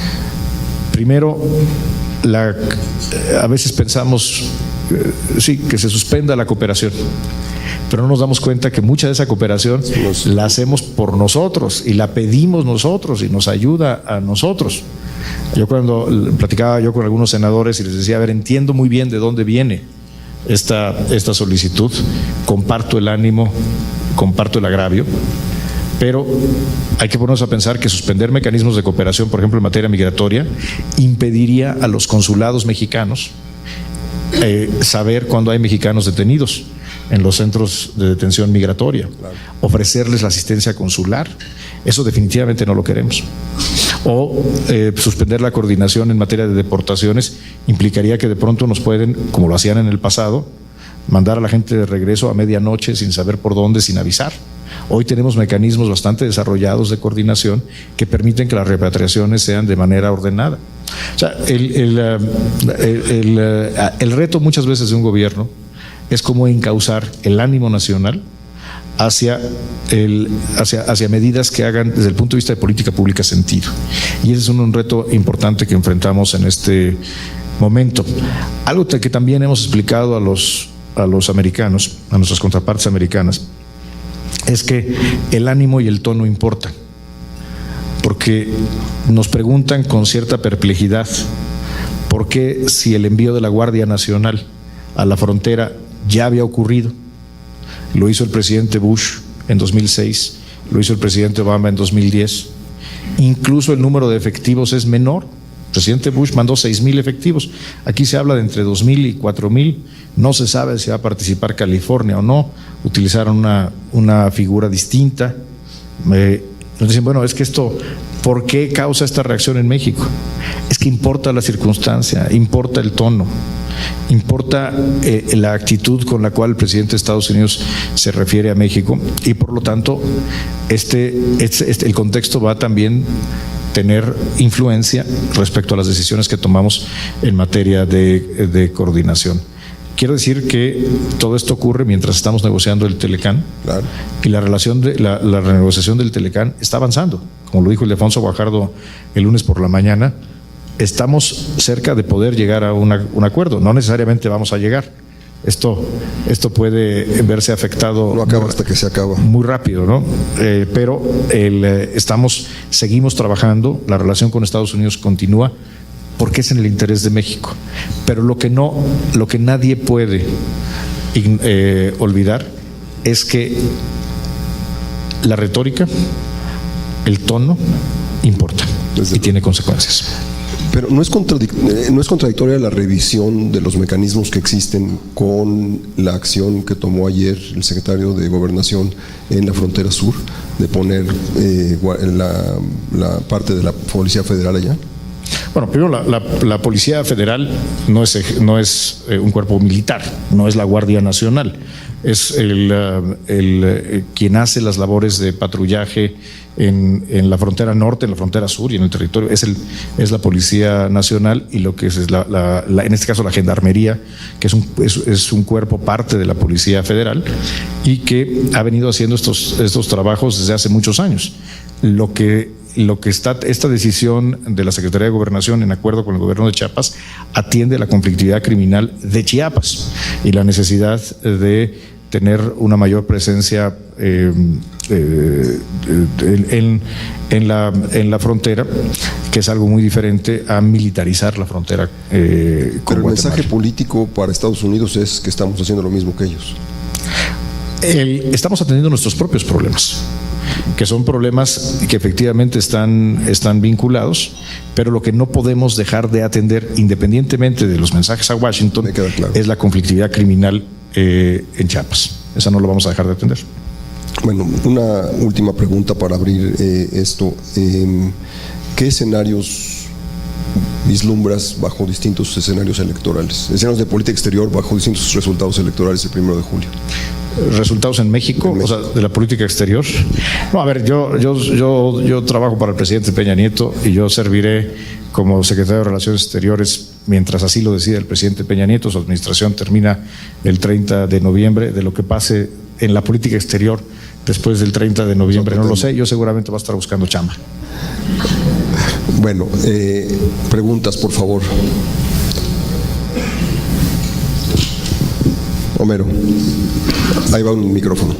Primero, a veces pensamos que se suspenda la cooperación, pero no nos damos cuenta que mucha de esa cooperación la hacemos por nosotros y la pedimos nosotros y nos ayuda a nosotros. Yo cuando platicaba yo con algunos senadores y les decía, a ver, entiendo muy bien de dónde viene esta solicitud, comparto el ánimo, comparto el agravio, pero hay que ponernos a pensar que suspender mecanismos de cooperación, por ejemplo en materia migratoria, impediría a los consulados mexicanos saber cuándo hay mexicanos detenidos en los centros de detención migratoria, claro, ofrecerles la asistencia consular. Eso definitivamente no lo queremos. O suspender la coordinación en materia de deportaciones implicaría que de pronto nos pueden, como lo hacían en el pasado, mandar a la gente de regreso a medianoche sin saber por dónde, sin avisar. Hoy tenemos mecanismos bastante desarrollados de coordinación que permiten que las repatriaciones sean de manera ordenada. O sea, el reto muchas veces de un gobierno es cómo encauzar el ánimo nacional hacia medidas que hagan desde el punto de vista de política pública sentido. Y ese es un reto importante que enfrentamos en este momento. Algo que también hemos explicado a los americanos, a nuestras contrapartes americanas, es que el ánimo y el tono importan, porque nos preguntan con cierta perplejidad por qué, si el envío de la Guardia Nacional a la frontera ya había ocurrido. Lo hizo el presidente Bush en 2006, lo hizo el presidente Obama en 2010. Incluso el número de efectivos es menor. El presidente Bush mandó 6,000 efectivos. Aquí se habla de entre 2,000 y 4,000. No se sabe si va a participar California o no. Utilizaron una figura distinta. Nos dicen, bueno, es que esto, ¿por qué causa esta reacción en México? Es que importa la circunstancia, importa el tono, importa la actitud con la cual el presidente de Estados Unidos se refiere a México, y por lo tanto el contexto va a también tener influencia respecto a las decisiones que tomamos en materia de coordinación. Quiero decir que todo esto ocurre mientras estamos negociando el Telecán. Claro. Y la renegociación del Telecán está avanzando. Como lo dijo Ildefonso Guajardo el lunes por la mañana, estamos cerca de poder llegar a un acuerdo. No necesariamente vamos a llegar. Esto puede verse afectado. No acaba hasta que se acaba. Muy rápido, ¿no? Pero seguimos trabajando. La relación con Estados Unidos continúa, porque es en el interés de México. Pero lo que nadie puede olvidar es que la retórica, el tono, importa y tiene consecuencias. Pero no es contradictoria la revisión de los mecanismos que existen con la acción que tomó ayer el secretario de Gobernación en la frontera sur, de poner la parte de la Policía Federal allá. Bueno, primero la Policía Federal no es un cuerpo militar, no es la Guardia Nacional, es quien hace las labores de patrullaje en la frontera norte, en la frontera sur y en el territorio, es la Policía Nacional, y lo que es en este caso la Gendarmería, que es un cuerpo parte de la Policía Federal y que ha venido haciendo estos trabajos desde hace muchos años. Esta decisión de la Secretaría de Gobernación, en acuerdo con el gobierno de Chiapas, atiende a la conflictividad criminal de Chiapas y la necesidad de tener una mayor presencia en la frontera, que es algo muy diferente a militarizar la frontera con Pero el Guatemala. mensaje político para Estados Unidos es que estamos haciendo lo mismo que ellos. Estamos atendiendo nuestros propios problemas, que son problemas que efectivamente están vinculados, pero lo que no podemos dejar de atender, independientemente de los mensajes a Washington, claro, es la conflictividad criminal en Chiapas. Esa no lo vamos a dejar de atender. Bueno, una última pregunta para abrir esto. ¿Qué escenarios vislumbras bajo distintos escenarios electorales? Escenarios de política exterior bajo distintos resultados electorales el 1 de julio. ¿Resultados en México? O sea, de la política exterior. No, a ver, yo trabajo para el presidente Peña Nieto y yo serviré como secretario de Relaciones Exteriores mientras así lo decida el presidente Peña Nieto. Su administración termina el 30 de noviembre. De lo que pase en la política exterior después del 30 de noviembre no lo sé. Yo seguramente va a estar buscando chamba. Bueno, preguntas, por favor. Homero, ahí va un micrófono.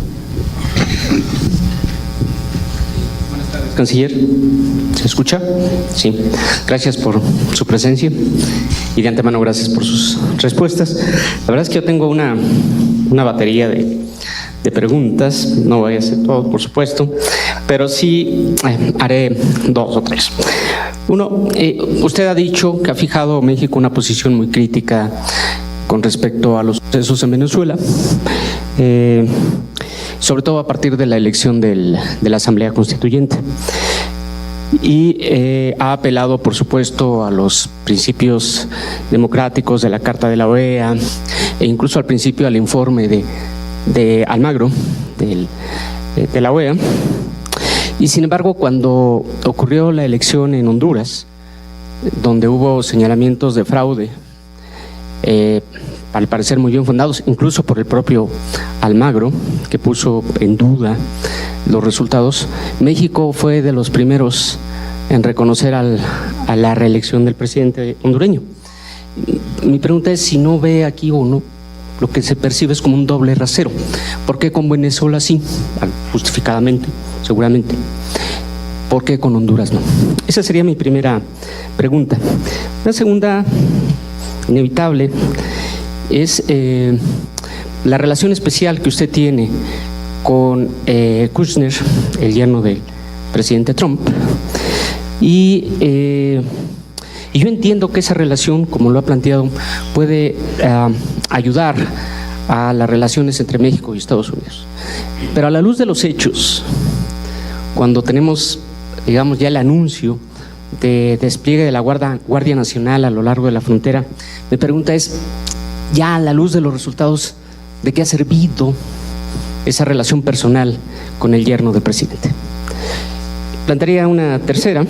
Canciller, ¿se escucha? Sí. Gracias por su presencia y de antemano gracias por sus respuestas. La verdad es que yo tengo una batería de preguntas, no voy a hacer todo, por supuesto, pero sí haré 2 o 3. Uno, usted ha dicho que ha fijado México una posición muy crítica con respecto a los sucesos en Venezuela, sobre todo a partir de la elección de la Asamblea Constituyente. Y ha apelado, por supuesto, a los principios democráticos de la Carta de la OEA e incluso al principio al informe de Almagro de la OEA. Y sin embargo, cuando ocurrió la elección en Honduras, donde hubo señalamientos de fraude al parecer muy bien fundados, incluso por el propio Almagro, que puso en duda los resultados. México fue de los primeros en reconocer a la reelección del presidente hondureño. Mi pregunta es si no ve aquí o no lo que se percibe es como un doble rasero. ¿Por qué con Venezuela sí? Justificadamente, seguramente. ¿Por qué con Honduras no? Esa sería mi primera pregunta. La segunda, inevitable, es la relación especial que usted tiene con Kushner, el yerno del presidente Trump. Y yo entiendo que esa relación, como lo ha planteado, puede ayudar a las relaciones entre México y Estados Unidos. Pero a la luz de los hechos, cuando tenemos, digamos, ya el anuncio de despliegue de la Guardia Nacional a lo largo de la frontera, mi pregunta es, ya a la luz de los resultados, ¿de qué ha servido esa relación personal con el yerno del presidente? Plantearía una tercera.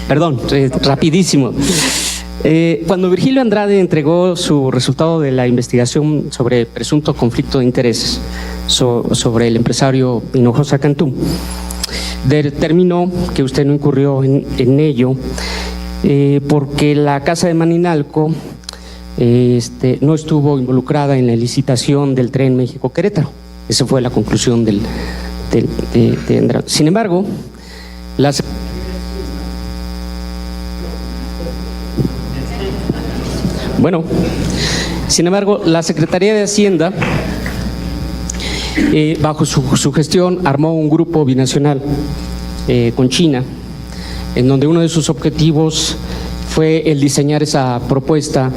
Perdón, rapidísimo. Cuando Virgilio Andrade entregó su resultado de la investigación sobre presunto conflicto de intereses sobre el empresario Hinojosa Cantú, determinó que usted no incurrió en ello porque la Casa de Maninalco no estuvo involucrada en la licitación del tren México-Querétaro. Esa fue la conclusión de Andrade. Sin embargo, la Secretaría de Hacienda, bajo su gestión, armó un grupo binacional con China, en donde uno de sus objetivos fue el diseñar esa propuesta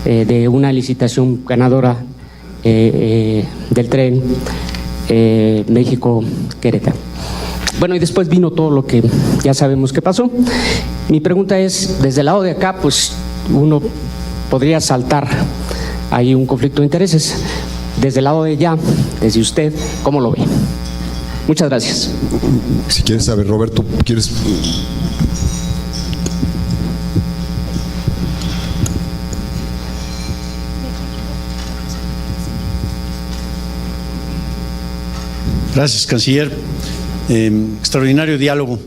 de una licitación ganadora del tren México-Querétaro. Bueno, y después vino todo lo que ya sabemos que pasó. Mi pregunta es, desde el lado de acá, pues uno podría saltar ahí un conflicto de intereses. Desde el lado de allá, desde usted, ¿cómo lo ve? Muchas gracias. Si quieres saber, Roberto, ¿quieres? Gracias, canciller. Extraordinario diálogo.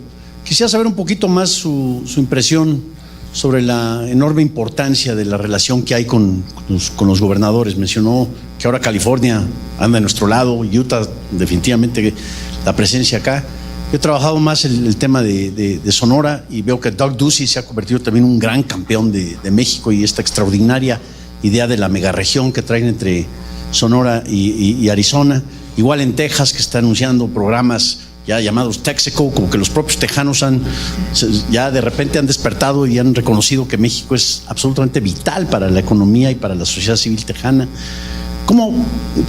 Quisiera saber un poquito más su impresión sobre la enorme importancia de la relación que hay con los gobernadores. Mencionó que ahora California anda de nuestro lado, Utah definitivamente la presencia acá. Yo he trabajado más el tema de Sonora y veo que Doug Ducey se ha convertido también en un gran campeón de México y esta extraordinaria idea de la megaregión que traen entre Sonora y Arizona. Igual en Texas, que está anunciando programas ya llamados Texaco, como que los propios tejanos ya de repente han despertado y han reconocido que México es absolutamente vital para la economía y para la sociedad civil tejana.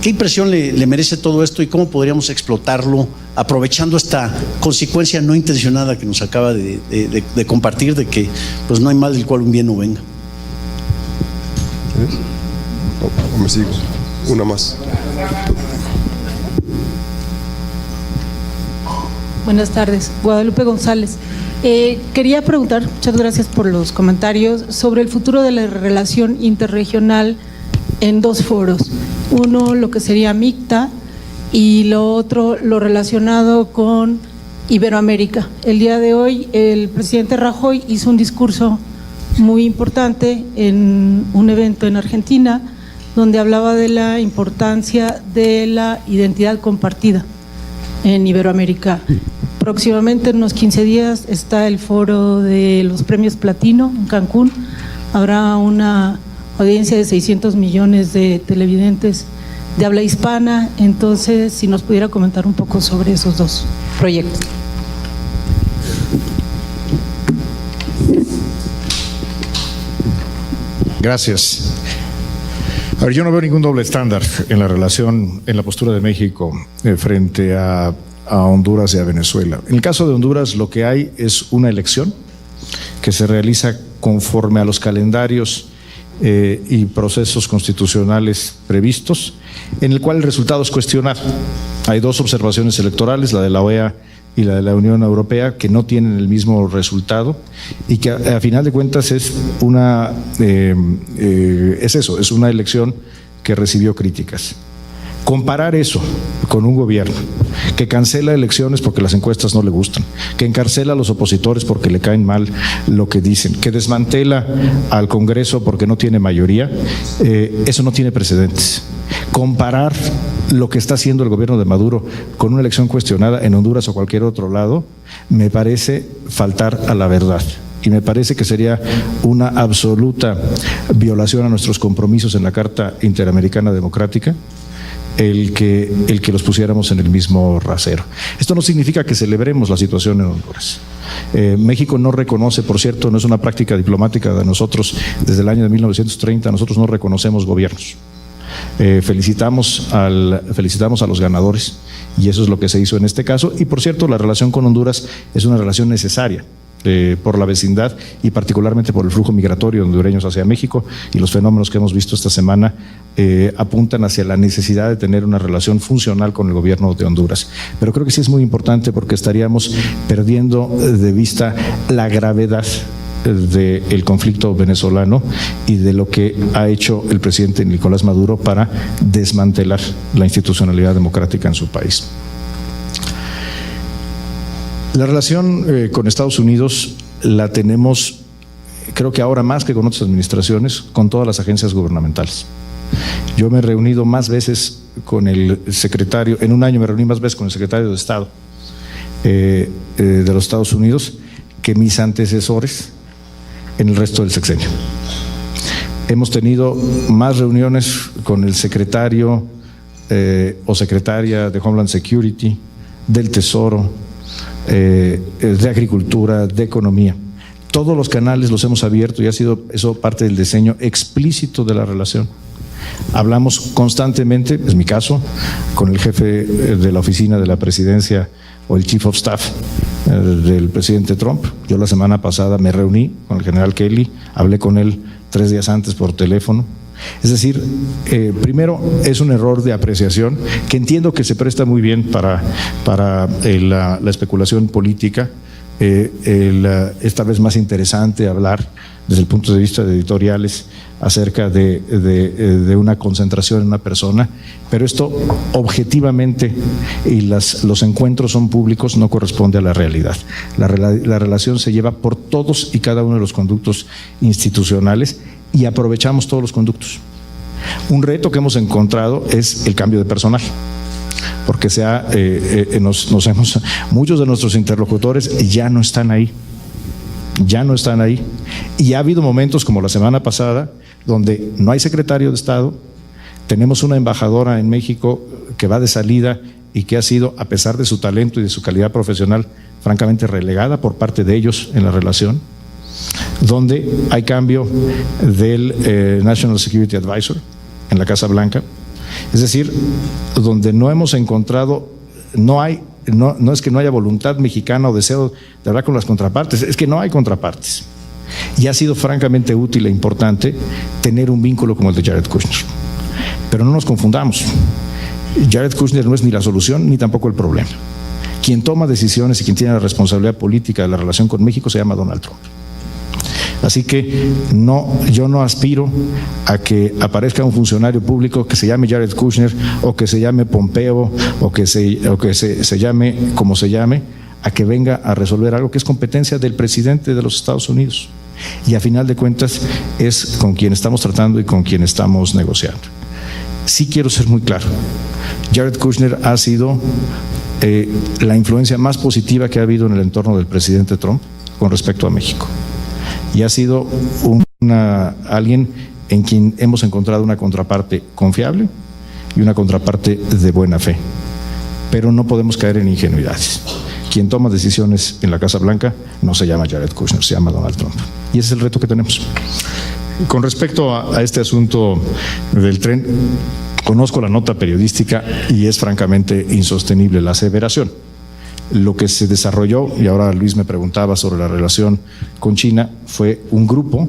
¿Qué impresión le merece todo esto y cómo podríamos explotarlo aprovechando esta consecuencia no intencionada que nos acaba de compartir, de que pues no hay mal del cual un bien no venga? ¿O me sigo? Una más. Buenas tardes, Guadalupe González. Quería preguntar, muchas gracias por los comentarios, sobre el futuro de la relación interregional en dos foros. Uno, lo que sería MICTA, y lo otro, lo relacionado con Iberoamérica. El día de hoy, el presidente Rajoy hizo un discurso muy importante en un evento en Argentina, donde hablaba de la importancia de la identidad compartida en Iberoamérica. Próximamente, en unos 15 días, está el foro de los premios Platino en Cancún. Habrá una audiencia de 600 millones de televidentes de habla hispana. Entonces, si nos pudiera comentar un poco sobre esos dos proyectos. Gracias. A ver, yo no veo ningún doble estándar en la relación, en la postura de México frente a Honduras y a Venezuela. En el caso de Honduras, lo que hay es una elección que se realiza conforme a los calendarios y procesos constitucionales previstos, en el cual el resultado es cuestionar. Hay dos observaciones electorales, la de la OEA y la de la Unión Europea, que no tienen el mismo resultado y que a final de cuentas es una elección que recibió críticas. Comparar eso con un gobierno que cancela elecciones porque las encuestas no le gustan, que encarcela a los opositores porque le caen mal lo que dicen, que desmantela al Congreso porque no tiene mayoría, eso no tiene precedentes. Comparar lo que está haciendo el gobierno de Maduro con una elección cuestionada en Honduras o cualquier otro lado, me parece faltar a la verdad. Y me parece que sería una absoluta violación a nuestros compromisos en la Carta Interamericana Democrática el que los pusiéramos en el mismo rasero. Esto no significa que celebremos la situación en Honduras. México no reconoce, por cierto, no es una práctica diplomática de nosotros desde el año de 1930, nosotros no reconocemos gobiernos. Felicitamos a los ganadores y eso es lo que se hizo en este caso. Y por cierto, la relación con Honduras es una relación necesaria por la vecindad y particularmente por el flujo migratorio de hondureños hacia México, y los fenómenos que hemos visto esta semana apuntan hacia la necesidad de tener una relación funcional con el gobierno de Honduras. Pero creo que sí es muy importante porque estaríamos perdiendo de vista la gravedad del conflicto venezolano y de lo que ha hecho el presidente Nicolás Maduro para desmantelar la institucionalidad democrática en su país. La relación con Estados Unidos la tenemos, creo que ahora más que con otras administraciones, con todas las agencias gubernamentales. Yo me he reunido más veces con el secretario, en un año me reuní más veces con el secretario de Estado de los Estados Unidos que mis antecesores en el resto del sexenio. Hemos tenido más reuniones con el secretario o secretaria de Homeland Security, del Tesoro, de Agricultura, de Economía. Todos los canales los hemos abierto y ha sido eso parte del diseño explícito de la relación. Hablamos constantemente, es mi caso, con el jefe de la oficina de la presidencia o el Chief of Staff del presidente Trump. Yo la semana pasada me reuní con el general Kelly, hablé con él 3 días antes por teléfono. Es decir, primero es un error de apreciación que entiendo que se presta muy bien para la especulación política. Esta vez más interesante hablar desde el punto de vista de editoriales acerca de una concentración en una persona, pero esto objetivamente, y los encuentros son públicos, no corresponde a la realidad. La relación se lleva por todos y cada uno de los conductos institucionales y aprovechamos todos los conductos. Un reto que hemos encontrado es el cambio de personal, porque muchos de nuestros interlocutores ya no están ahí, y ha habido momentos como la semana pasada donde no hay secretario de Estado, tenemos una embajadora en México que va de salida y que ha sido, a pesar de su talento y de su calidad profesional, francamente relegada por parte de ellos en la relación, donde hay cambio del National Security Advisor en la Casa Blanca, es decir, donde no hemos encontrado, no es que no haya voluntad mexicana o deseo de hablar con las contrapartes, es que no hay contrapartes. Y ha sido francamente útil e importante tener un vínculo como el de Jared Kushner. Pero no nos confundamos, Jared Kushner no es ni la solución ni tampoco el problema. Quien toma decisiones y quien tiene la responsabilidad política de la relación con México se llama Donald Trump. Así que yo no aspiro a que aparezca un funcionario público que se llame Jared Kushner o que se llame Pompeo o que se llame como se llame, a que venga a resolver algo que es competencia del presidente de los Estados Unidos. Y a final de cuentas es con quien estamos tratando y con quien estamos negociando. Sí quiero ser muy claro, Jared Kushner ha sido la influencia más positiva que ha habido en el entorno del presidente Trump con respecto a México. Y ha sido alguien en quien hemos encontrado una contraparte confiable y una contraparte de buena fe. Pero no podemos caer en ingenuidades. Quien toma decisiones en la Casa Blanca no se llama Jared Kushner, se llama Donald Trump. Y ese es el reto que tenemos. Con respecto a este asunto del tren, conozco la nota periodística y es francamente insostenible la aseveración. Lo que se desarrolló, y ahora Luis me preguntaba sobre la relación con China, fue un grupo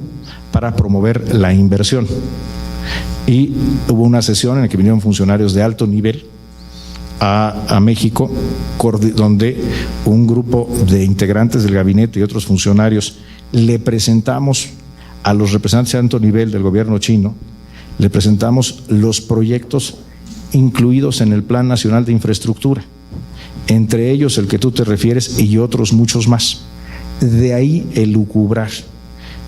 para promover la inversión. Y hubo una sesión en la que vinieron funcionarios de alto nivel a México, donde un grupo de integrantes del gabinete y otros funcionarios le presentamos a los representantes de alto nivel del gobierno chino, le presentamos los proyectos incluidos en el Plan Nacional de Infraestructura, entre ellos el que tú te refieres y otros muchos más. De ahí elucubrar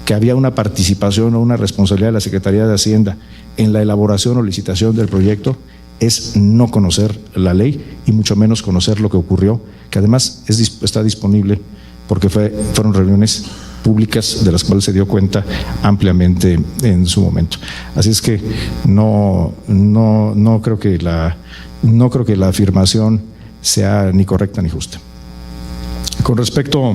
que había una participación o una responsabilidad de la Secretaría de Hacienda en la elaboración o licitación del proyecto es no conocer la ley y mucho menos conocer lo que ocurrió, que además está disponible porque fueron reuniones públicas de las cuales se dio cuenta ampliamente en su momento. Así es que no creo que la afirmación sea ni correcta ni justa. Con respecto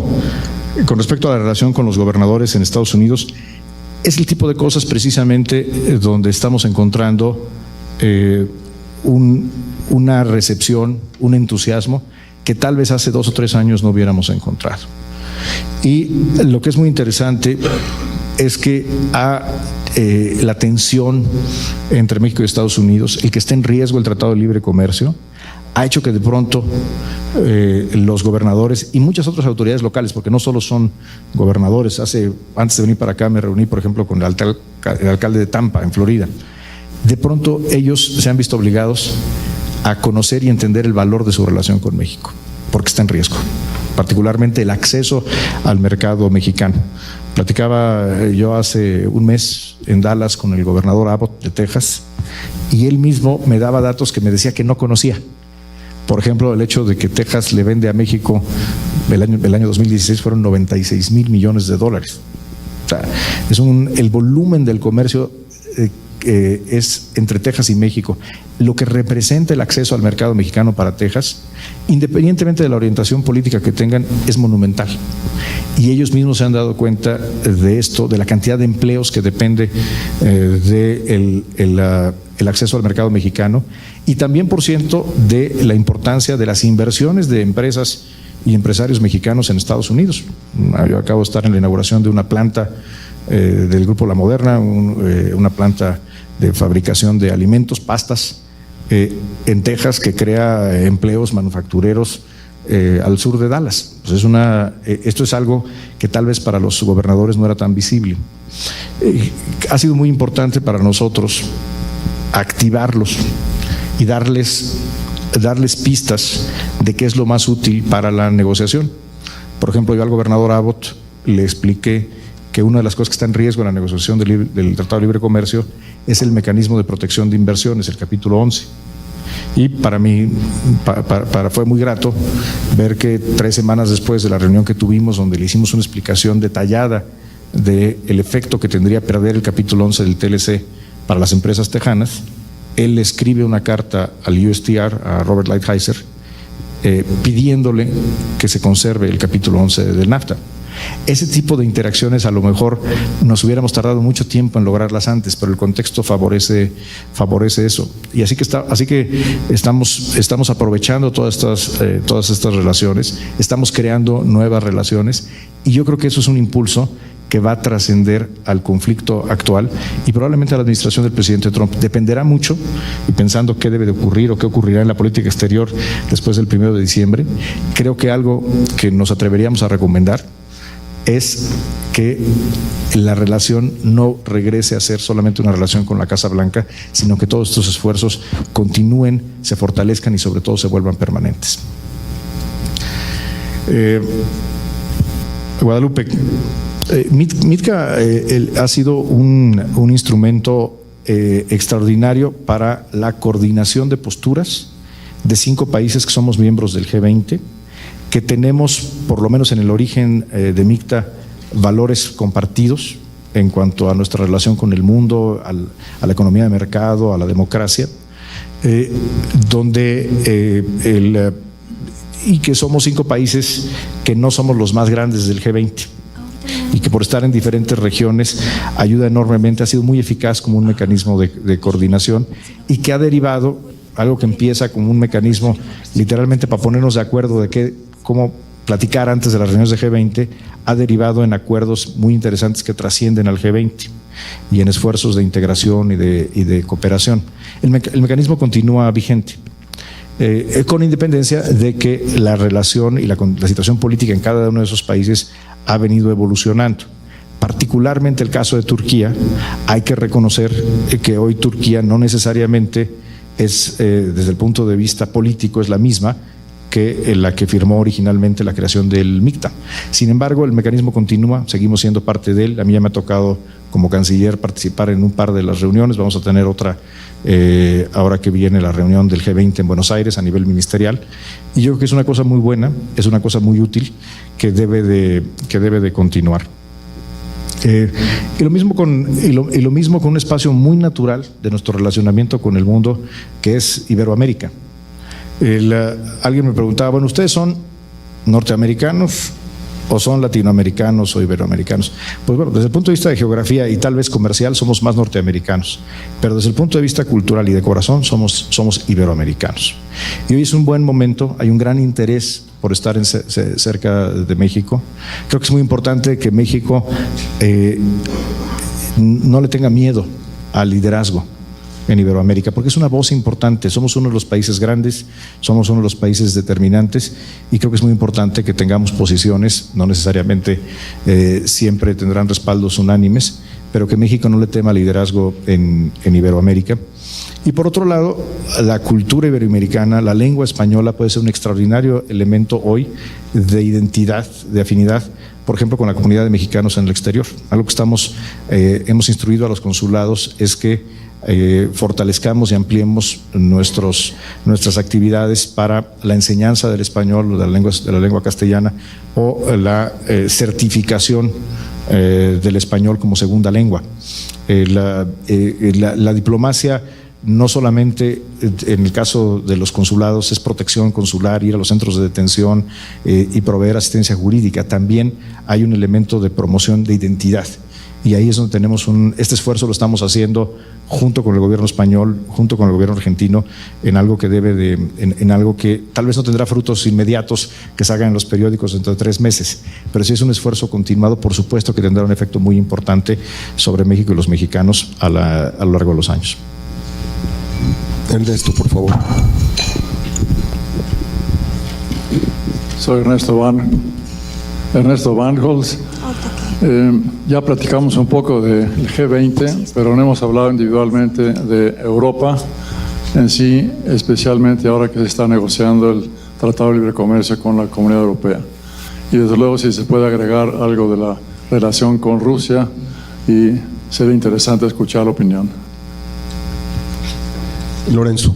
a la relación con los gobernadores en Estados Unidos, es el tipo de cosas precisamente donde estamos encontrando una recepción, un entusiasmo que tal vez hace 2 o 3 años no hubiéramos encontrado. Y lo que es muy interesante es que la tensión entre México y Estados Unidos, el que esté en riesgo el Tratado de Libre Comercio, ha hecho que de pronto los gobernadores y muchas otras autoridades locales, porque no solo son gobernadores, antes de venir para acá me reuní, por ejemplo, con el alcalde de Tampa, en Florida. De pronto ellos se han visto obligados a conocer y entender el valor de su relación con México, porque está en riesgo, particularmente el acceso al mercado mexicano. Platicaba yo hace un mes en Dallas con el gobernador Abbott de Texas y él mismo me daba datos que me decía que no conocía. Por ejemplo, el hecho de que Texas le vende a México el año 2016 fueron $96,000 millones. O sea, el volumen del comercio es entre Texas y México. Lo que representa el acceso al mercado mexicano para Texas, independientemente de la orientación política que tengan, es monumental. Y ellos mismos se han dado cuenta de esto, de la cantidad de empleos que depende el acceso al mercado mexicano y también, por ciento, de la importancia de las inversiones de empresas y empresarios mexicanos en Estados Unidos. Yo acabo de estar en la inauguración de una planta del Grupo La Moderna, una planta de fabricación de alimentos, pastas, en Texas, que crea empleos manufactureros al sur de Dallas. Pues esto es algo que tal vez para los gobernadores no era tan visible. Ha sido muy importante para nosotros activarlos y darles pistas de qué es lo más útil para la negociación. Por ejemplo, yo al gobernador Abbott le expliqué que una de las cosas que está en riesgo en la negociación del Tratado de Libre Comercio es el mecanismo de protección de inversiones, el capítulo 11. Y para mí fue muy grato ver que 3 semanas después de la reunión que tuvimos, donde le hicimos una explicación detallada del efecto que tendría perder el capítulo 11 del TLC para las empresas tejanas, él le escribe una carta al USTR, a Robert Lighthizer, pidiéndole que se conserve el capítulo 11 del NAFTA. Ese tipo de interacciones a lo mejor nos hubiéramos tardado mucho tiempo en lograrlas antes, pero el contexto favorece eso. Y así que estamos aprovechando todas estas relaciones, estamos creando nuevas relaciones y yo creo que eso es un impulso que va a trascender al conflicto actual y probablemente a la administración del presidente Trump. Dependerá mucho, y pensando qué debe de ocurrir o qué ocurrirá en la política exterior después del 1 de diciembre, creo que algo que nos atreveríamos a recomendar es que la relación no regrese a ser solamente una relación con la Casa Blanca, sino que todos estos esfuerzos continúen, se fortalezcan y sobre todo se vuelvan permanentes. Guadalupe, MITCA ha sido un instrumento extraordinario para la coordinación de posturas de 5 países que somos miembros del G20, que tenemos, por lo menos en el origen de MITCA, valores compartidos en cuanto a nuestra relación con el mundo, a la economía de mercado, a la democracia, y que somos 5 países que no somos los más grandes del G20 y que por estar en diferentes regiones ayuda enormemente, ha sido muy eficaz como un mecanismo de coordinación y que ha derivado algo que empieza como un mecanismo literalmente para ponernos de acuerdo de cómo platicar antes de las reuniones de G20, ha derivado en acuerdos muy interesantes que trascienden al G20 y en esfuerzos de integración y de cooperación. El mecanismo continúa vigente. con independencia de que la relación y la situación política en cada uno de esos países ha venido evolucionando. Particularmente el caso de Turquía, hay que reconocer que hoy Turquía no necesariamente es, desde el punto de vista político, es la misma que la que firmó originalmente la creación del MICTA. Sin embargo, el mecanismo continúa, seguimos siendo parte de él. A mí ya me ha tocado como canciller participar en un par de las reuniones. Vamos a tener otra ahora que viene la reunión del G20 en Buenos Aires a nivel ministerial. Y yo creo que es una cosa muy buena, es una cosa muy útil que debe de continuar. Y lo mismo con un espacio muy natural de nuestro relacionamiento con el mundo, que es Iberoamérica. Alguien me preguntaba, bueno, ¿ustedes son norteamericanos o son latinoamericanos o iberoamericanos? Pues bueno, desde el punto de vista de geografía y tal vez comercial somos más norteamericanos, pero desde el punto de vista cultural y de corazón somos iberoamericanos. Y hoy es un buen momento, hay un gran interés por estar cerca de México. Creo que es muy importante que México no le tenga miedo al liderazgo en Iberoamérica, porque es una voz importante. Somos uno de los países grandes, somos uno de los países determinantes, y creo que es muy importante que tengamos posiciones, no necesariamente siempre tendrán respaldos unánimes, pero que México no le tema al liderazgo en Iberoamérica. Y por otro lado, la cultura iberoamericana, la lengua española puede ser un extraordinario elemento hoy de identidad, de afinidad, por ejemplo, con la comunidad de mexicanos en el exterior. Algo que hemos instruido a los consulados es que fortalezcamos y ampliemos nuestras actividades para la enseñanza del español, de la lengua castellana, o la certificación del español como segunda lengua. La diplomacia no solamente en el caso de los consulados es protección consular, ir a los centros de detención y proveer asistencia jurídica, también hay un elemento de promoción de identidad. Y ahí es donde tenemos este esfuerzo lo estamos haciendo junto con el gobierno español, junto con el gobierno argentino, en algo que en algo que tal vez no tendrá frutos inmediatos que salgan en los periódicos dentro de 3 meses, pero sí es un esfuerzo continuado, por supuesto que tendrá un efecto muy importante sobre México y los mexicanos a lo largo de los años. Ernesto, por favor. Soy Ernesto Van Holz. Ya platicamos un poco del G20, pero no hemos hablado individualmente de Europa en sí, especialmente ahora que se está negociando el Tratado de Libre Comercio con la Comunidad Europea. Y desde luego si se puede agregar algo de la relación con Rusia, y sería interesante escuchar la opinión. Lorenzo.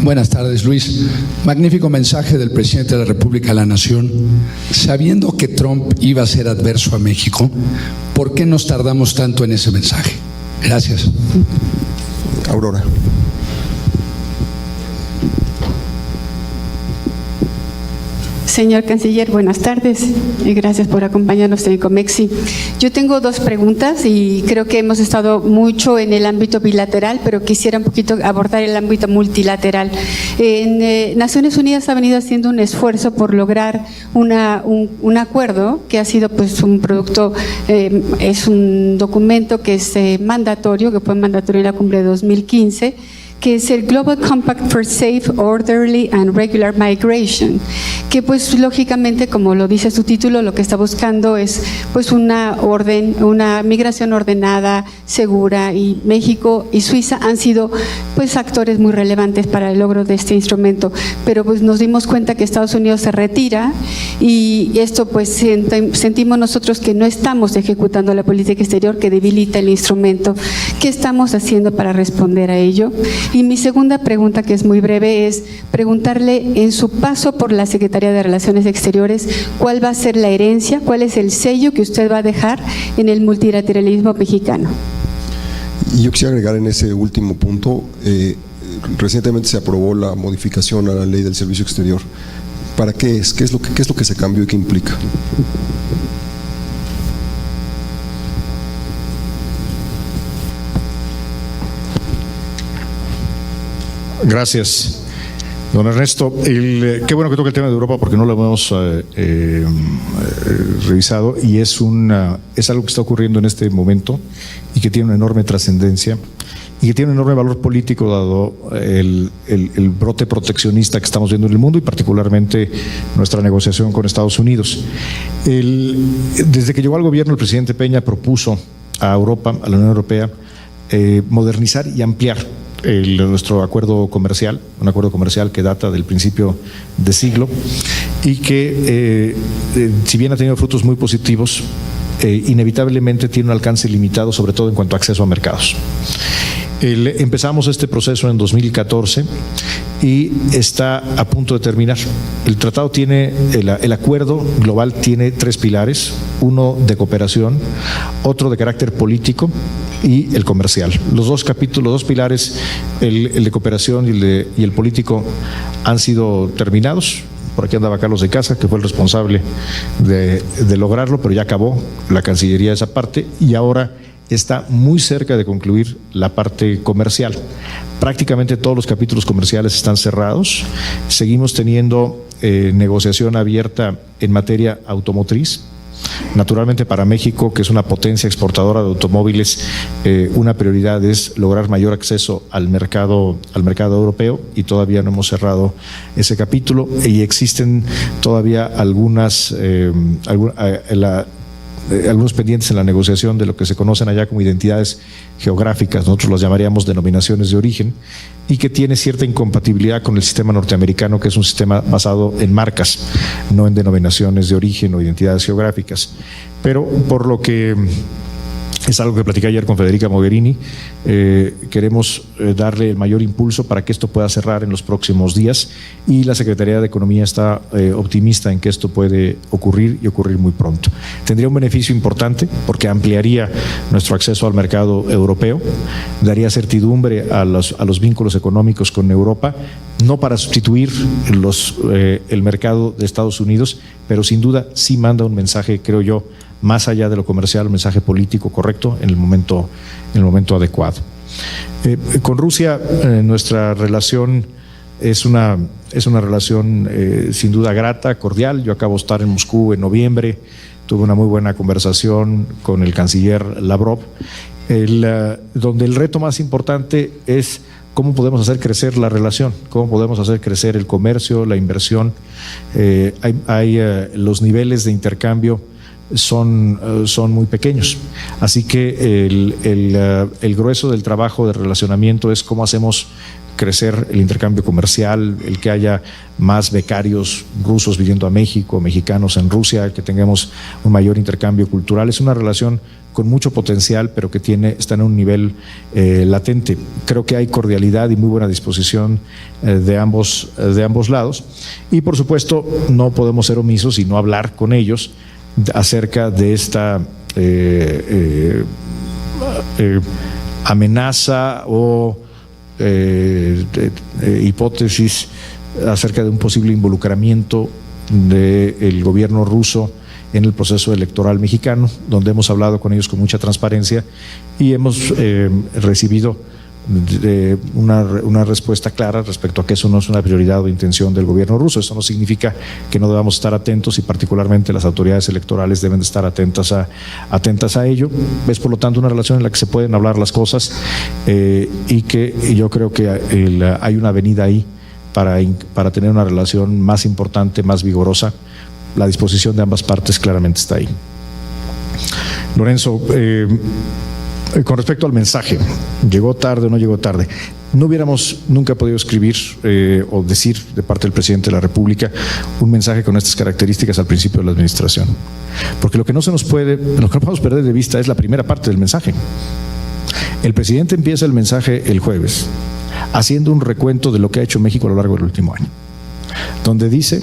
Buenas tardes, Luis. Magnífico mensaje del presidente de la República a la Nación. Sabiendo que Trump iba a ser adverso a México, ¿por qué nos tardamos tanto en ese mensaje? Gracias. Aurora. Señor Canciller, buenas tardes y gracias por acompañarnos en Comexi. Yo tengo 2 preguntas y creo que hemos estado mucho en el ámbito bilateral, pero quisiera un poquito abordar el ámbito multilateral. Naciones Unidas ha venido haciendo un esfuerzo por lograr un acuerdo que ha sido pues un producto, es un documento que es mandatorio, que fue mandatorio en la cumbre de 2015, que es el Global Compact for Safe, Orderly and Regular Migration, que pues lógicamente, como lo dice su título, lo que está buscando es pues una migración ordenada, segura, y México y Suiza han sido pues actores muy relevantes para el logro de este instrumento, pero pues nos dimos cuenta que Estados Unidos se retira y esto pues sentimos nosotros que no estamos ejecutando la política exterior, que debilita el instrumento. ¿Qué estamos haciendo para responder a ello? Y mi segunda pregunta, que es muy breve, es preguntarle, en su paso por la Secretaría de Relaciones Exteriores, ¿cuál va a ser la herencia, cuál es el sello que usted va a dejar en el multilateralismo mexicano? Y yo quisiera agregar en ese último punto, recientemente se aprobó la modificación a la ley del servicio exterior. ¿Para qué es? ¿Qué es lo que se cambió y qué implica? Gracias, don Ernesto. Qué bueno que toque el tema de Europa, porque no lo hemos revisado, y es algo que está ocurriendo en este momento y que tiene una enorme trascendencia y que tiene un enorme valor político dado el brote proteccionista que estamos viendo en el mundo y particularmente nuestra negociación con Estados Unidos. Desde que llegó al gobierno, el presidente Peña propuso a Europa, a la Unión Europea, modernizar y ampliar nuestro acuerdo comercial, un acuerdo comercial que data del principio de siglo y que, si bien ha tenido frutos muy positivos, inevitablemente tiene un alcance limitado, sobre todo en cuanto a acceso a mercados. Empezamos este proceso en 2014 y está a punto de terminar. El tratado tiene, el acuerdo global tiene 3 pilares, uno de cooperación, otro de carácter político y el comercial. Los dos pilares, el de cooperación y el político, han sido terminados. Por aquí andaba Carlos de Casa, que fue el responsable de lograrlo, pero ya acabó la Cancillería esa parte y ahora está muy cerca de concluir la parte comercial. Prácticamente todos los capítulos comerciales están cerrados. Seguimos teniendo negociación abierta en materia automotriz. Naturalmente, para México, que es una potencia exportadora de automóviles, una prioridad es lograr mayor acceso al mercado europeo y todavía no hemos cerrado ese capítulo y existen todavía algunos pendientes en la negociación de lo que se conocen allá como identidades geográficas, nosotros las llamaríamos denominaciones de origen, y que tiene cierta incompatibilidad con el sistema norteamericano, que es un sistema basado en marcas, no en denominaciones de origen o identidades geográficas. Pero por lo que es algo que platicé ayer con Federica Mogherini, queremos darle el mayor impulso para que esto pueda cerrar en los próximos días y la Secretaría de Economía está optimista en que esto puede ocurrir y ocurrir muy pronto. Tendría un beneficio importante porque ampliaría nuestro acceso al mercado europeo, daría certidumbre a los vínculos económicos con Europa, no para sustituir el mercado de Estados Unidos, pero sin duda sí manda un mensaje, creo yo, más allá de lo comercial, un mensaje político correcto en el momento adecuado. Con Rusia, nuestra relación es una relación sin duda grata, cordial. Yo acabo de estar en Moscú en noviembre, tuve una muy buena conversación con el canciller Lavrov, donde el reto más importante es cómo podemos hacer crecer la relación, cómo podemos hacer crecer el comercio, la inversión. Los niveles de intercambio son muy pequeños, así que el grueso del trabajo de relacionamiento es cómo hacemos crecer el intercambio comercial, el que haya más becarios rusos viniendo a México, mexicanos en Rusia, que tengamos un mayor intercambio cultural. Es una relación con mucho potencial, pero que está en un nivel latente. Creo que hay cordialidad y muy buena disposición de ambos lados. Y por supuesto, no podemos ser omisos y no hablar con ellos acerca de esta amenaza o hipótesis acerca de un posible involucramiento del gobierno ruso en el proceso electoral mexicano, donde hemos hablado con ellos con mucha transparencia y hemos recibido una respuesta clara respecto a que eso no es una prioridad o intención del gobierno ruso. Eso no significa que no debamos estar atentos y particularmente las autoridades electorales deben de estar atentas a ello. Es por lo tanto una relación en la que se pueden hablar las cosas y que yo creo que hay una avenida ahí para tener una relación más importante, más vigorosa. La disposición de ambas partes claramente está ahí. Lorenzo, con respecto al mensaje, ¿llegó tarde o no llegó tarde? No hubiéramos nunca podido escribir o decir de parte del presidente de la República un mensaje con estas características al principio de la administración. Porque lo que no podemos perder de vista es la primera parte del mensaje. El presidente empieza el mensaje el jueves haciendo un recuento de lo que ha hecho México a lo largo del último año, donde dice: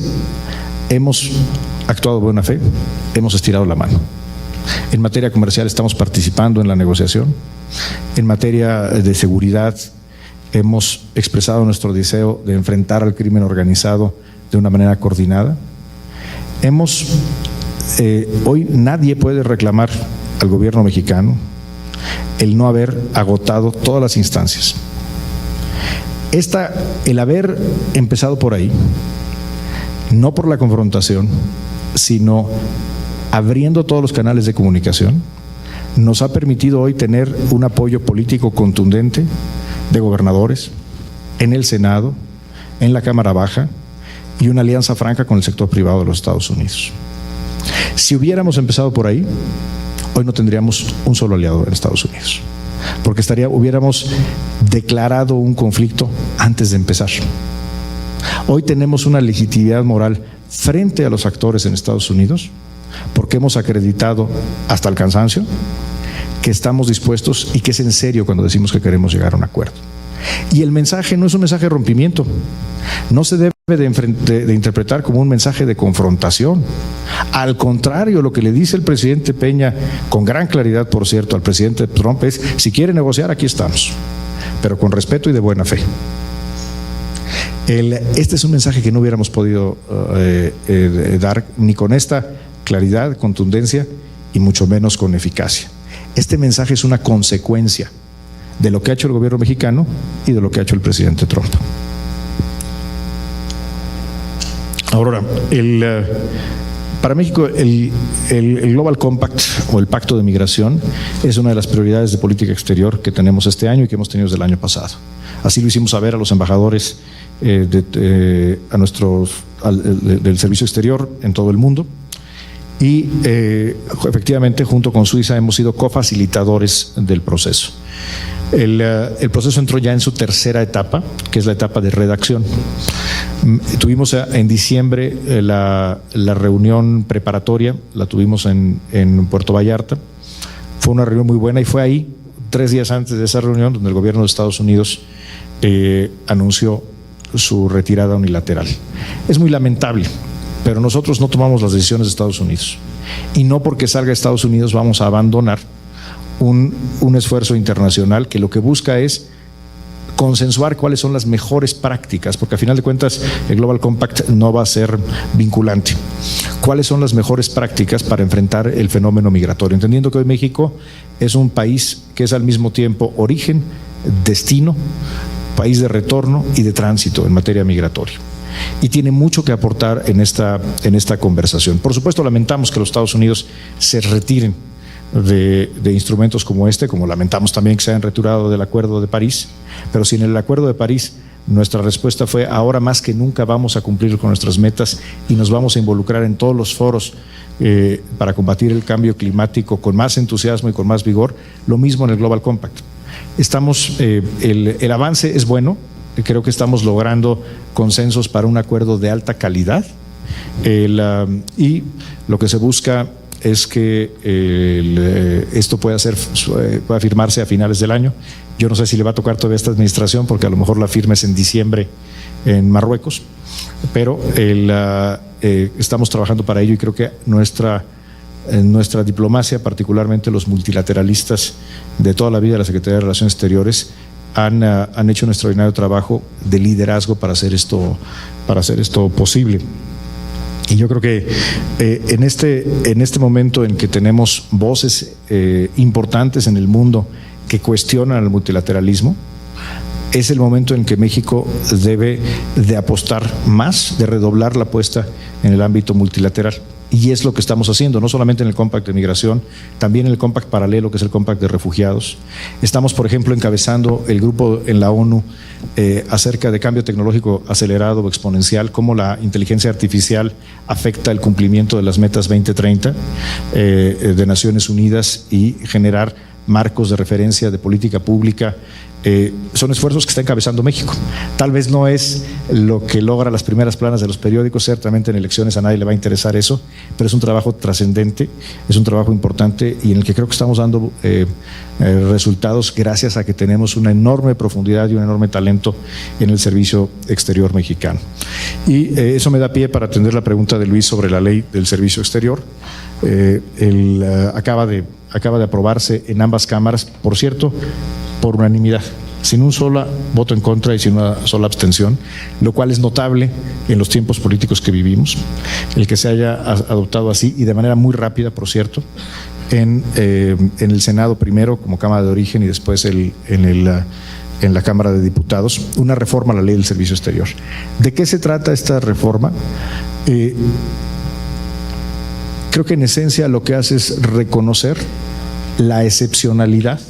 hemos actuado de buena fe, hemos estirado la mano. En materia comercial estamos participando en la negociación. En materia de seguridad hemos expresado nuestro deseo de enfrentar al crimen organizado de una manera coordinada. Hoy nadie puede reclamar al gobierno mexicano el no haber agotado todas las instancias. El haber empezado por ahí, no por la confrontación, sino abriendo todos los canales de comunicación, nos ha permitido hoy tener un apoyo político contundente de gobernadores en el Senado, en la Cámara Baja y una alianza franca con el sector privado de los Estados Unidos. Si hubiéramos empezado por ahí, hoy no tendríamos un solo aliado en Estados Unidos, porque hubiéramos declarado un conflicto antes de empezar. Hoy tenemos una legitimidad moral frente a los actores en Estados Unidos, porque hemos acreditado hasta el cansancio que estamos dispuestos y que es en serio cuando decimos que queremos llegar a un acuerdo. Y el mensaje no es un mensaje de rompimiento, no se debe de interpretar como un mensaje de confrontación. Al contrario, lo que le dice el presidente Peña, con gran claridad, por cierto, al presidente Trump es: si quiere negociar, aquí estamos, pero con respeto y de buena fe. Este es un mensaje que no hubiéramos podido dar ni con esta claridad, contundencia y mucho menos con eficacia. Este mensaje es una consecuencia de lo que ha hecho el gobierno mexicano y de lo que ha hecho el presidente Trump. Ahora, para México el Global Compact o el Pacto de Migración es una de las prioridades de política exterior que tenemos este año y que hemos tenido desde el año pasado. Así lo hicimos saber a los embajadores del Servicio Exterior en todo el mundo. Y efectivamente, junto con Suiza, hemos sido cofacilitadores del proceso. El proceso entró ya en su tercera etapa, que es la etapa de redacción. Tuvimos en diciembre la reunión preparatoria, la tuvimos en Puerto Vallarta. Fue una reunión muy buena y fue ahí, 3 días antes de esa reunión, donde el gobierno de Estados Unidos anunció su retirada unilateral. Es muy lamentable, pero nosotros no tomamos las decisiones de Estados Unidos. Y no porque salga Estados Unidos vamos a abandonar un esfuerzo internacional que lo que busca es consensuar cuáles son las mejores prácticas, porque a final de cuentas el Global Compact no va a ser vinculante. ¿Cuáles son las mejores prácticas para enfrentar el fenómeno migratorio? Entendiendo que hoy México es un país que es al mismo tiempo origen, destino, país de retorno y de tránsito en materia migratoria. Y tiene mucho que aportar en esta conversación. Por supuesto, lamentamos que los Estados Unidos se retiren de instrumentos como este, como lamentamos también que se hayan retirado del Acuerdo de París, pero si en el Acuerdo de París nuestra respuesta fue: ahora más que nunca vamos a cumplir con nuestras metas y nos vamos a involucrar en todos los foros para combatir el cambio climático con más entusiasmo y con más vigor. Lo mismo en el Global Compact. El avance es bueno, creo que estamos logrando consensos para un acuerdo de alta calidad y lo que se busca es que esto pueda firmarse a finales del año. Yo no sé si le va a tocar todavía a esta administración, porque a lo mejor la firma es en diciembre en Marruecos, pero estamos trabajando para ello y creo que nuestra diplomacia, particularmente los multilateralistas de toda la vida de la Secretaría de Relaciones Exteriores, han hecho un extraordinario trabajo de liderazgo para hacer esto posible. Y yo creo que en este momento en que tenemos voces importantes en el mundo que cuestionan el multilateralismo, es el momento en que México debe de apostar más, de redoblar la apuesta en el ámbito multilateral. Y es lo que estamos haciendo, no solamente en el Compact de Migración, también en el Compact paralelo, que es el Compact de Refugiados. Estamos, por ejemplo, encabezando el grupo en la ONU acerca de cambio tecnológico acelerado o exponencial, cómo la inteligencia artificial afecta el cumplimiento de las metas 2030 de Naciones Unidas y generar marcos de referencia de política pública. Son esfuerzos que está encabezando México. Tal vez no es lo que logra las primeras planas de los periódicos, ciertamente en elecciones a nadie le va a interesar eso, pero es un trabajo trascendente, es un trabajo importante y en el que creo que estamos dando resultados gracias a que tenemos una enorme profundidad y un enorme talento en el servicio exterior mexicano. Y eso me da pie para atender la pregunta de Luis sobre la ley del servicio exterior. Acaba de aprobarse en ambas cámaras, por cierto, por unanimidad, sin un solo voto en contra y sin una sola abstención, lo cual es notable en los tiempos políticos que vivimos, el que se haya adoptado así y de manera muy rápida, por cierto, en el Senado primero como Cámara de Origen y después en la Cámara de Diputados, una reforma a la ley del servicio exterior. ¿De qué se trata esta reforma? Creo que en esencia lo que hace es reconocer la excepcionalidad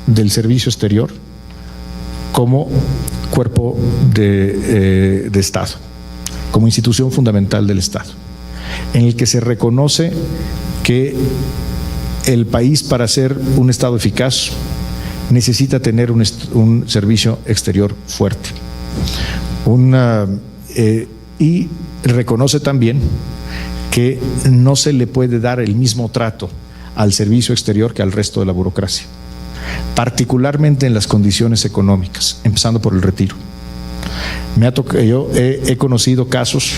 del servicio exterior como cuerpo de Estado, como institución fundamental del Estado, en el que se reconoce que el país, para ser un Estado eficaz, necesita tener un servicio exterior fuerte. Y reconoce también que no se le puede dar el mismo trato al servicio exterior que al resto de la burocracia, particularmente en las condiciones económicas, empezando por el retiro. Yo he conocido casos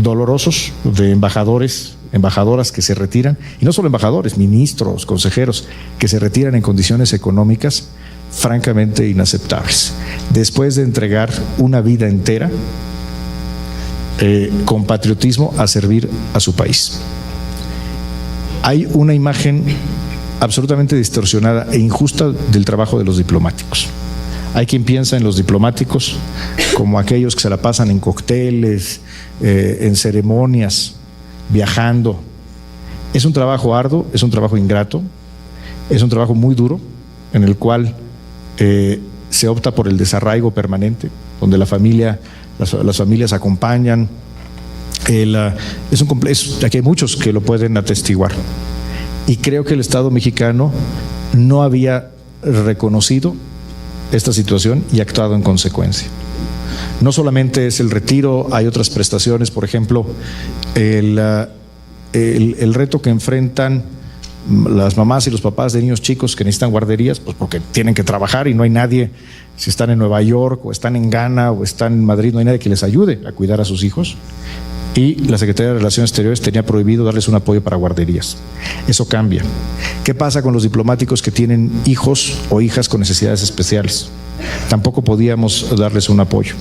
dolorosos de embajadoras que se retiran, y no solo embajadores, ministros, consejeros, que se retiran en condiciones económicas francamente inaceptables, después de entregar una vida entera con patriotismo a servir a su país. Hay una imagen absolutamente distorsionada e injusta del trabajo de los diplomáticos. Hay quien piensa en los diplomáticos como aquellos que se la pasan en cócteles, en ceremonias, viajando. Es un trabajo arduo, es un trabajo ingrato, es un trabajo muy duro, en el cual se opta por el desarraigo permanente, donde las familias acompañan. Aquí hay muchos que lo pueden atestiguar. Y creo que el Estado mexicano no había reconocido esta situación y actuado en consecuencia. No solamente es el retiro, hay otras prestaciones, por ejemplo, el reto que enfrentan las mamás y los papás de niños chicos que necesitan guarderías, pues porque tienen que trabajar y no hay nadie, si están en Nueva York o están en Ghana o están en Madrid, no hay nadie que les ayude a cuidar a sus hijos. Y la Secretaría de Relaciones Exteriores tenía prohibido darles un apoyo para guarderías. Eso cambia. ¿Qué pasa con los diplomáticos que tienen hijos o hijas con necesidades especiales? Tampoco podíamos darles un apoyo.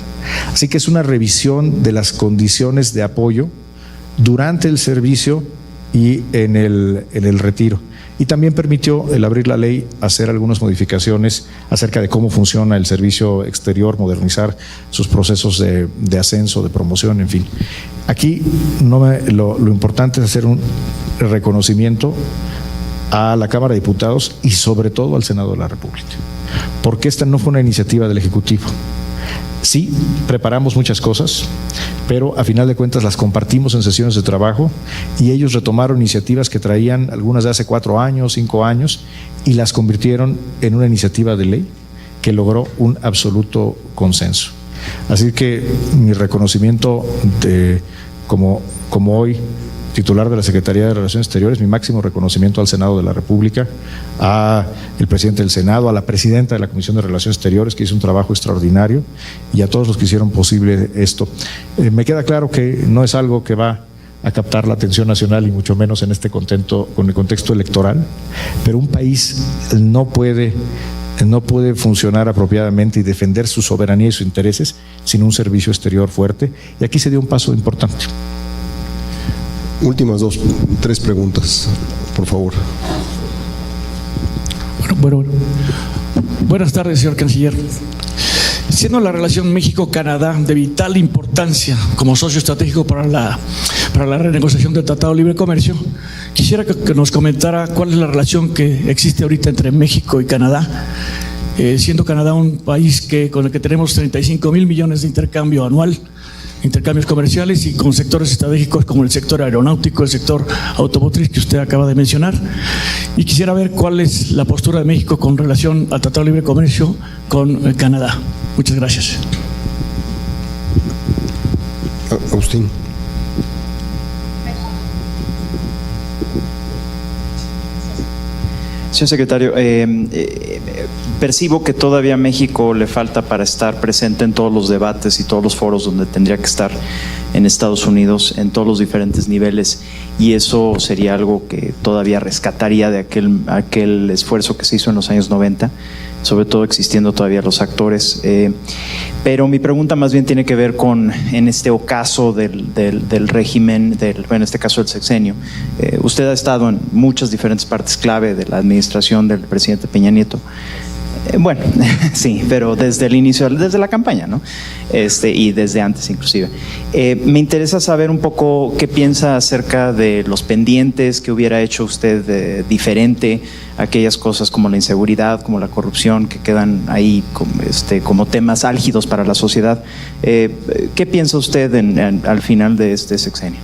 Así que es una revisión de las condiciones de apoyo durante el servicio y en el retiro. Y también permitió el abrir la ley hacer algunas modificaciones acerca de cómo funciona el servicio exterior, modernizar sus procesos de ascenso, de promoción, en fin. Aquí lo importante es hacer un reconocimiento a la Cámara de Diputados y sobre todo al Senado de la República, porque esta no fue una iniciativa del Ejecutivo. Sí, preparamos muchas cosas, pero a final de cuentas las compartimos en sesiones de trabajo y ellos retomaron iniciativas que traían algunas de hace 4 años, 5 años y las convirtieron en una iniciativa de ley que logró un absoluto consenso. Así que mi reconocimiento como hoy titular de la Secretaría de Relaciones Exteriores, mi máximo reconocimiento al Senado de la República, al presidente del Senado, a la presidenta de la Comisión de Relaciones Exteriores, que hizo un trabajo extraordinario, y a todos los que hicieron posible esto. Me queda claro que no es algo que va a captar la atención nacional y mucho menos en este con el contexto electoral, pero un país no puede funcionar apropiadamente y defender su soberanía y sus intereses sin un servicio exterior fuerte, y aquí se dio un paso importante. Últimas 3 preguntas, por favor. Bueno. Buenas tardes, señor canciller. Siendo la relación México-Canadá de vital importancia como socio estratégico para la renegociación del Tratado de Libre Comercio, quisiera que nos comentara cuál es la relación que existe ahorita entre México y Canadá, siendo Canadá un país con el que tenemos 35,000 millones de intercambio anual, intercambios comerciales, y con sectores estratégicos como el sector aeronáutico, el sector automotriz que usted acaba de mencionar. Y quisiera ver cuál es la postura de México con relación al Tratado de Libre Comercio con Canadá. Muchas gracias. Agustín. Señor secretario, percibo que todavía a México le falta para estar presente en todos los debates y todos los foros donde tendría que estar en Estados Unidos, en todos los diferentes niveles, y eso sería algo que todavía rescataría de aquel esfuerzo que se hizo en los años 90, sobre todo existiendo todavía los actores. Pero mi pregunta más bien tiene que ver en este ocaso del régimen, en este caso del sexenio. Usted ha estado en muchas diferentes partes clave de la administración del presidente Peña Nieto. Bueno, sí, pero desde el inicio, desde la campaña, ¿no? Y desde antes inclusive. Me interesa saber un poco qué piensa acerca de los pendientes que hubiera hecho usted diferente, aquellas cosas como la inseguridad, como la corrupción, que quedan ahí como temas álgidos para la sociedad. ¿Qué piensa usted al final de este sexenio?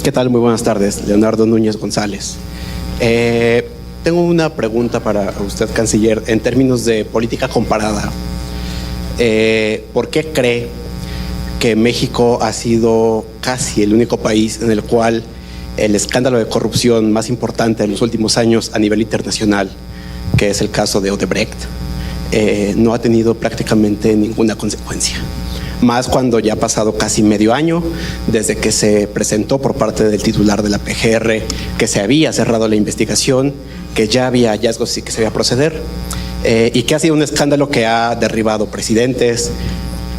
¿Qué tal? Muy buenas tardes. Leonardo Núñez González. Tengo una pregunta para usted, canciller, en términos de política comparada. ¿Por qué cree que México ha sido casi el único país en el cual el escándalo de corrupción más importante en los últimos años a nivel internacional, que es el caso de Odebrecht, no ha tenido prácticamente ninguna consecuencia? Más cuando ya ha pasado casi medio año desde que se presentó por parte del titular de la PGR que se había cerrado la investigación, que ya había hallazgos y que se iba a proceder, y que ha sido un escándalo que ha derribado presidentes,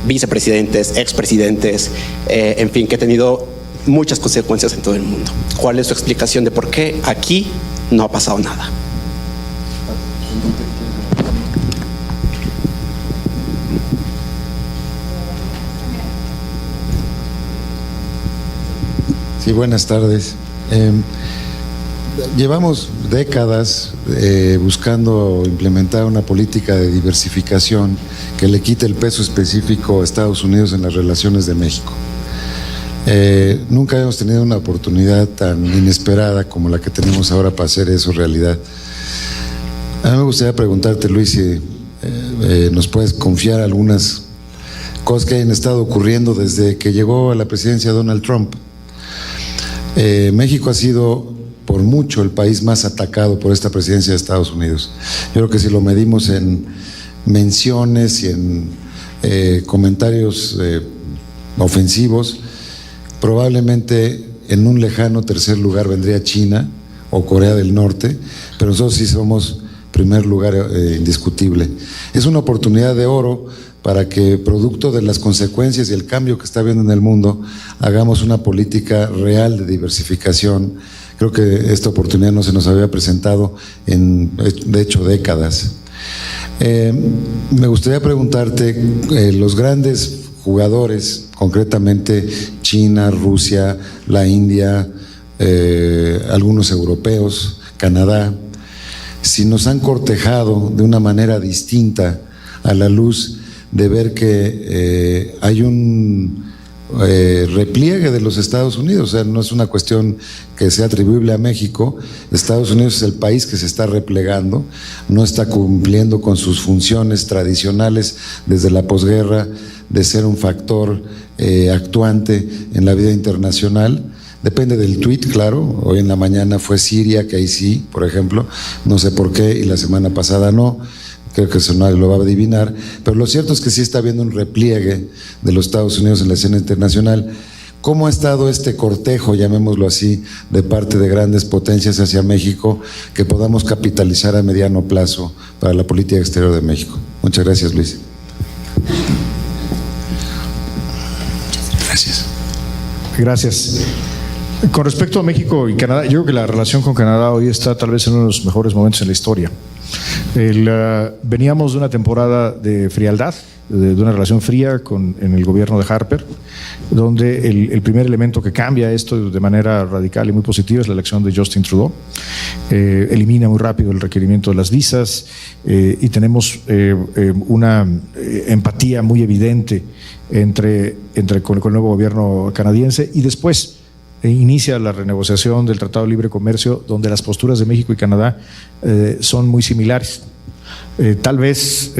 vicepresidentes, expresidentes, en fin, que ha tenido muchas consecuencias en todo el mundo. ¿Cuál es su explicación de por qué aquí no ha pasado nada? Sí, buenas tardes. Llevamos décadas buscando implementar una política de diversificación que le quite el peso específico a Estados Unidos en las relaciones de México. Nunca hemos tenido una oportunidad tan inesperada como la que tenemos ahora para hacer eso realidad. A mí me gustaría preguntarte, Luis, si nos puedes confiar algunas cosas que hayan estado ocurriendo desde que llegó a la presidencia Donald Trump. México ha sido por mucho el país más atacado por esta presidencia de Estados Unidos. Yo creo que si lo medimos en menciones y en comentarios ofensivos, probablemente en un lejano tercer lugar vendría China o Corea del Norte, pero nosotros sí somos primer lugar indiscutible. Es una oportunidad de oro para que, producto de las consecuencias y el cambio que está habiendo en el mundo, hagamos una política real de diversificación. Creo que esta oportunidad no se nos había presentado en, de hecho, décadas. Me gustaría preguntarte, los grandes jugadores, concretamente China, Rusia, la India, algunos europeos, Canadá, si nos han cortejado de una manera distinta a la luz de ver que hay un repliegue de los Estados Unidos. O sea, no es una cuestión que sea atribuible a México. Estados Unidos es el país que se está replegando, no está cumpliendo con sus funciones tradicionales desde la posguerra de ser un factor actuante en la vida internacional. Depende del tuit, claro. Hoy en la mañana fue Siria, que ahí sí, por ejemplo, no sé por qué, y la semana pasada no. Creo que eso nadie lo va a adivinar, pero lo cierto es que sí está habiendo un repliegue de los Estados Unidos en la escena internacional. ¿Cómo ha estado este cortejo, llamémoslo así, de parte de grandes potencias hacia México, que podamos capitalizar a mediano plazo para la política exterior de México? Muchas gracias, Luis. Gracias. Gracias. Con respecto a México y Canadá, yo creo que la relación con Canadá hoy está tal vez en uno de los mejores momentos en la historia. Veníamos de una temporada de frialdad, de una relación fría en el gobierno de Harper, donde el primer elemento que cambia esto de manera radical y muy positiva es la elección de Justin Trudeau. Elimina muy rápido el requerimiento de las visas y tenemos una empatía muy evidente con el nuevo gobierno canadiense, y después inicia la renegociación del Tratado de Libre Comercio, donde las posturas de México y Canadá son muy similares. Tal vez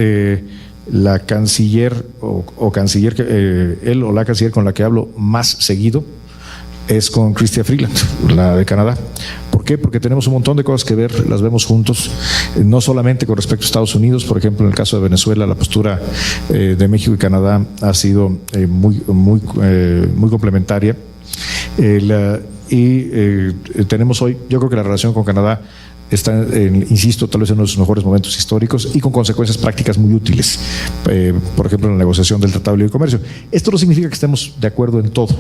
la canciller o canciller, él o la canciller con la que hablo más seguido es con Chrystia Freeland, la de Canadá. ¿Por qué? Porque tenemos un montón de cosas que ver, las vemos juntos, no solamente con respecto a Estados Unidos. Por ejemplo, en el caso de Venezuela, la postura de México y Canadá ha sido muy complementaria. Tenemos hoy, yo creo que la relación con Canadá está, insisto, tal vez en uno de sus mejores momentos históricos y con consecuencias prácticas muy útiles, por ejemplo, en la negociación del Tratado de Libre Comercio. Esto no significa que estemos de acuerdo en todo,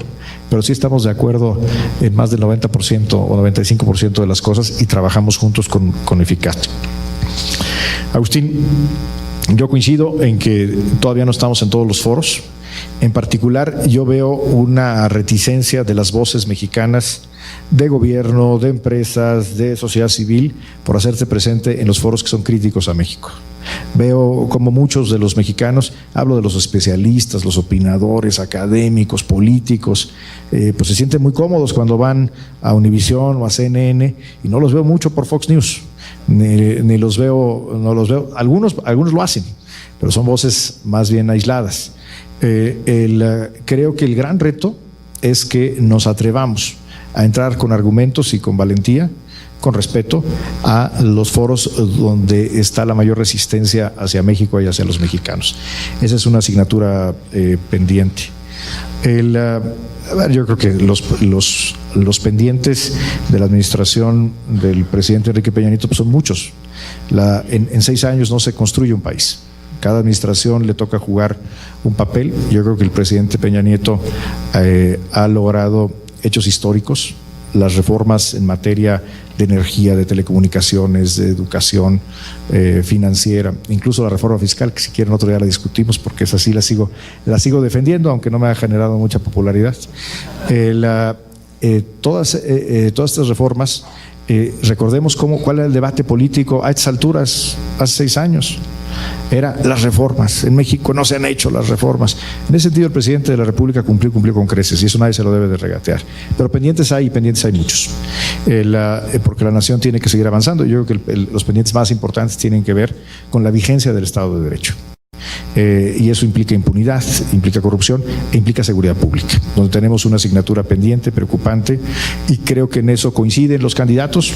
pero sí estamos de acuerdo en más del 90% o 95% de las cosas y trabajamos juntos con eficacia. Agustín, yo coincido en que todavía no estamos en todos los foros. En particular, yo veo una reticencia de las voces mexicanas de gobierno, de empresas, de sociedad civil, por hacerse presente en los foros que son críticos a México. Veo como muchos de los mexicanos, hablo de los especialistas, los opinadores, académicos, políticos, pues se sienten muy cómodos cuando van a Univisión o a CNN, y no los veo mucho por Fox News, ni los veo, no los veo, algunos lo hacen, pero son voces más bien aisladas. Creo que el gran reto es que nos atrevamos a entrar con argumentos y con valentía, con respeto, a los foros donde está la mayor resistencia hacia México y hacia los mexicanos. Esa es una asignatura pendiente. Yo creo que los pendientes de la administración del presidente Enrique Peña Nieto pues son muchos. En 6 años no se construye un país. Cada administración le toca jugar un papel. Yo creo que el presidente Peña Nieto ha logrado hechos históricos, las reformas en materia de energía, de telecomunicaciones, de educación financiera, incluso la reforma fiscal, que si quieren otro día la discutimos, porque esa sí la sigo defendiendo, aunque no me ha generado mucha popularidad. Todas estas reformas, recordemos cuál era el debate político a estas alturas, hace 6 años. Era las reformas. En México no se han hecho las reformas. En ese sentido, el presidente de la República cumplió con creces, y eso nadie se lo debe de regatear. Pero pendientes hay muchos, porque la nación tiene que seguir avanzando. Yo creo que los pendientes más importantes tienen que ver con la vigencia del Estado de Derecho. Y eso implica impunidad, implica corrupción e implica seguridad pública, donde tenemos una asignatura pendiente, preocupante, y creo que en eso coinciden los candidatos.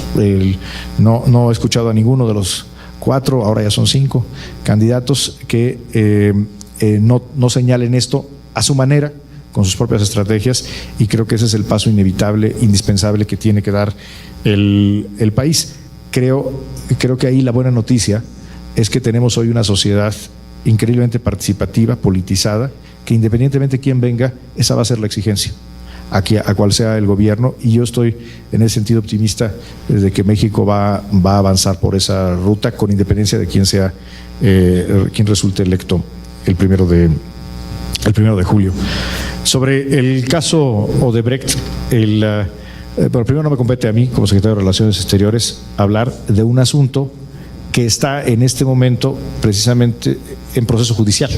No he escuchado a ninguno de los 4, ahora ya son 5 candidatos que no señalen esto a su manera, con sus propias estrategias, y creo que ese es el paso inevitable, indispensable que tiene que dar el país. Creo que ahí la buena noticia es que tenemos hoy una sociedad increíblemente participativa, politizada, que independientemente de quién venga, esa va a ser la exigencia a cual sea el gobierno, y yo estoy en ese sentido optimista de que México va a avanzar por esa ruta, con independencia de quién sea, quién resulte electo el primero de julio. Sobre el caso Odebrecht, pero primero no me compete a mí, como secretario de Relaciones Exteriores, hablar de un asunto que está en este momento precisamente en proceso judicial.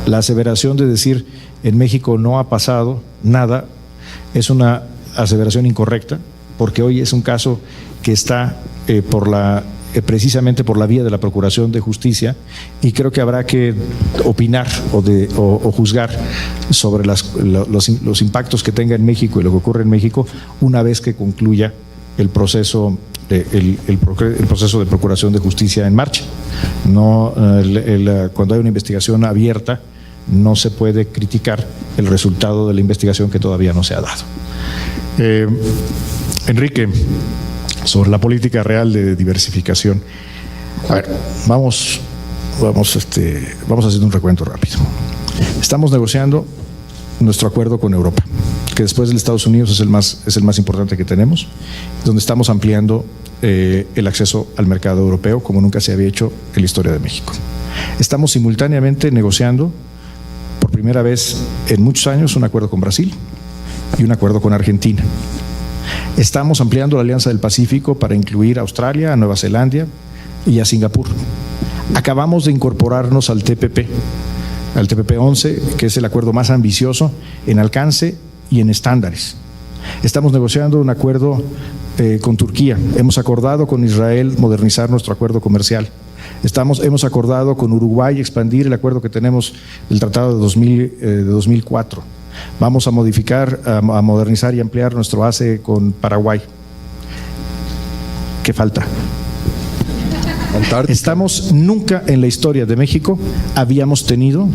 La aseveración de decir en México no ha pasado nada es una aseveración incorrecta, porque hoy es un caso que está precisamente por la vía de la Procuración de Justicia, y creo que habrá que opinar o juzgar sobre los impactos que tenga en México y lo que ocurre en México una vez que concluya el proceso de Procuración de Justicia en marcha. Cuando hay una investigación abierta, no se puede criticar el resultado de la investigación que todavía no se ha dado. Enrique, sobre la política real de diversificación. A ver, vamos haciendo un recuento rápido. Estamos negociando nuestro acuerdo con Europa, que después del Estados Unidos es el más importante que tenemos, donde estamos ampliando el acceso al mercado europeo como nunca se había hecho en la historia de México. Estamos simultáneamente negociando por primera vez en muchos años un acuerdo con Brasil y un acuerdo con Argentina. Estamos ampliando la Alianza del Pacífico para incluir a Australia, a Nueva Zelanda y a Singapur. Acabamos de incorporarnos al TPP 11, que es el acuerdo más ambicioso en alcance y en estándares. Estamos negociando un acuerdo con Turquía. Hemos acordado con Israel modernizar nuestro acuerdo comercial. Hemos acordado con Uruguay expandir el acuerdo que tenemos del Tratado de 2004. Vamos a modificar, a modernizar y ampliar nuestro ACE con Paraguay. ¿Qué falta? Nunca en la historia de México habíamos tenido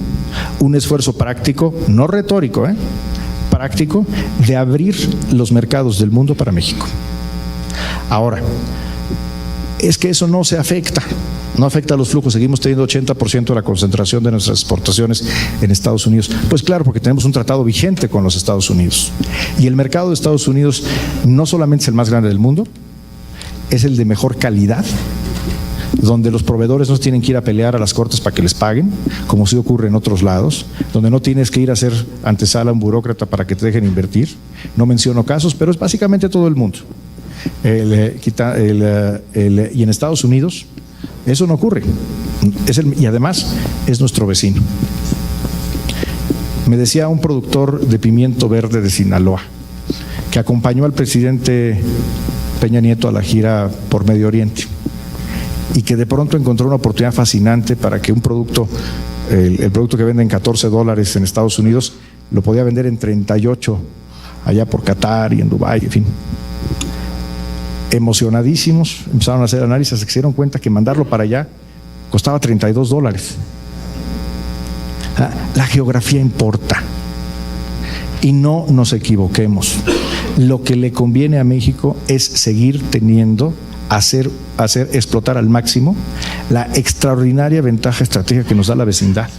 un esfuerzo práctico, no retórico, práctico, de abrir los mercados del mundo para México. Ahora, es que eso no se afecta. No afecta a los flujos, seguimos teniendo 80% de la concentración de nuestras exportaciones en Estados Unidos. Pues claro, porque tenemos un tratado vigente con los Estados Unidos. Y el mercado de Estados Unidos no solamente es el más grande del mundo, es el de mejor calidad, donde los proveedores no tienen que ir a pelear a las cortes para que les paguen, como sí ocurre en otros lados, donde no tienes que ir a hacer antesala a un burócrata para que te dejen invertir. No menciono casos, pero es básicamente todo el mundo. Y en Estados Unidos eso no ocurre. Y además es nuestro vecino. Me decía un productor de pimiento verde de Sinaloa, que acompañó al presidente Peña Nieto a la gira por Medio Oriente, y que de pronto encontró una oportunidad fascinante para que un producto, el producto que vende en $14 en Estados Unidos, lo podía vender en 38 allá por Qatar y en Dubái, en fin. Emocionadísimos, empezaron a hacer análisis, se dieron cuenta que mandarlo para allá costaba $32. La geografía importa, y no nos equivoquemos. Lo que le conviene a México es seguir teniendo, hacer explotar al máximo la extraordinaria ventaja estratégica que nos da la vecindad.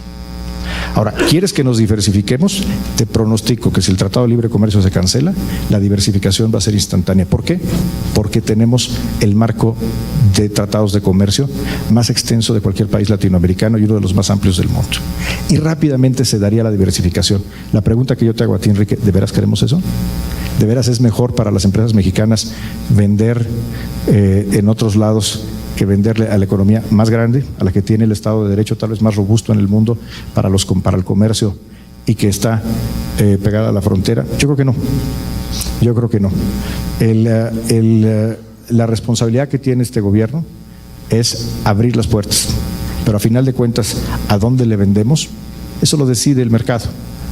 Ahora, ¿quieres que nos diversifiquemos? Te pronostico que si el Tratado de Libre Comercio se cancela, la diversificación va a ser instantánea. ¿Por qué? Porque tenemos el marco de tratados de comercio más extenso de cualquier país latinoamericano y uno de los más amplios del mundo. Y rápidamente se daría la diversificación. La pregunta que yo te hago a ti, Enrique, ¿de veras queremos eso? ¿De veras es mejor para las empresas mexicanas vender en otros lados que venderle a la economía más grande, a la que tiene el Estado de Derecho tal vez más robusto en el mundo para el comercio y que está pegada a la frontera? Yo creo que no. Yo creo que no. La responsabilidad que tiene este gobierno es abrir las puertas, pero a final de cuentas, ¿a dónde le vendemos? Eso lo decide el mercado.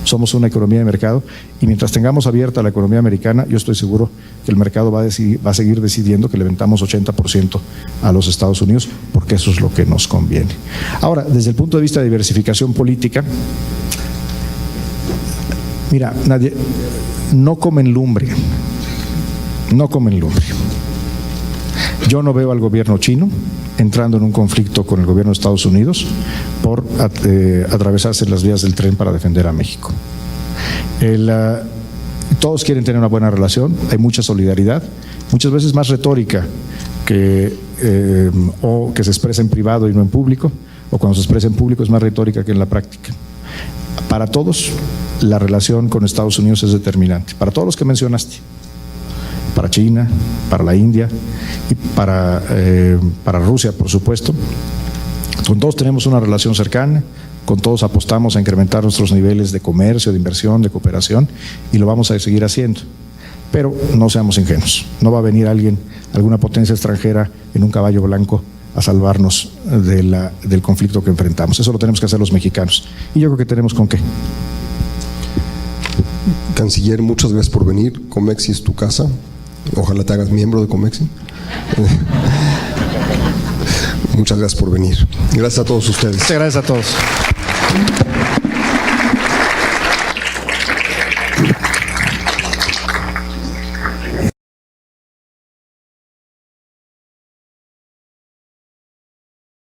Somos una economía de mercado, y mientras tengamos abierta la economía americana, yo estoy seguro que el mercado va a seguir decidiendo que le vendamos 80% a los Estados Unidos, porque eso es lo que nos conviene. Ahora, desde el punto de vista de diversificación política, mira, no comen lumbre. Yo no veo al gobierno chino entrando en un conflicto con el gobierno de Estados Unidos por atravesarse las vías del tren para defender a México. Todos quieren tener una buena relación, hay mucha solidaridad, muchas veces más retórica o que se expresa en privado y no en público, o cuando se expresa en público es más retórica que en la práctica. Para todos, la relación con Estados Unidos es determinante, para todos los que mencionaste. Para China, para la India y para Rusia, por supuesto. Con todos tenemos una relación cercana, con todos apostamos a incrementar nuestros niveles de comercio, de inversión, de cooperación, y lo vamos a seguir haciendo. Pero no seamos ingenuos, no va a venir alguna potencia extranjera en un caballo blanco a salvarnos del conflicto que enfrentamos. Eso lo tenemos que hacer los mexicanos, y yo creo que tenemos con qué. Canciller, muchas gracias por venir. Comexi es tu casa. Ojalá te hagas miembro de Comexi. Muchas gracias por venir. Gracias a todos ustedes. Muchas gracias a todos.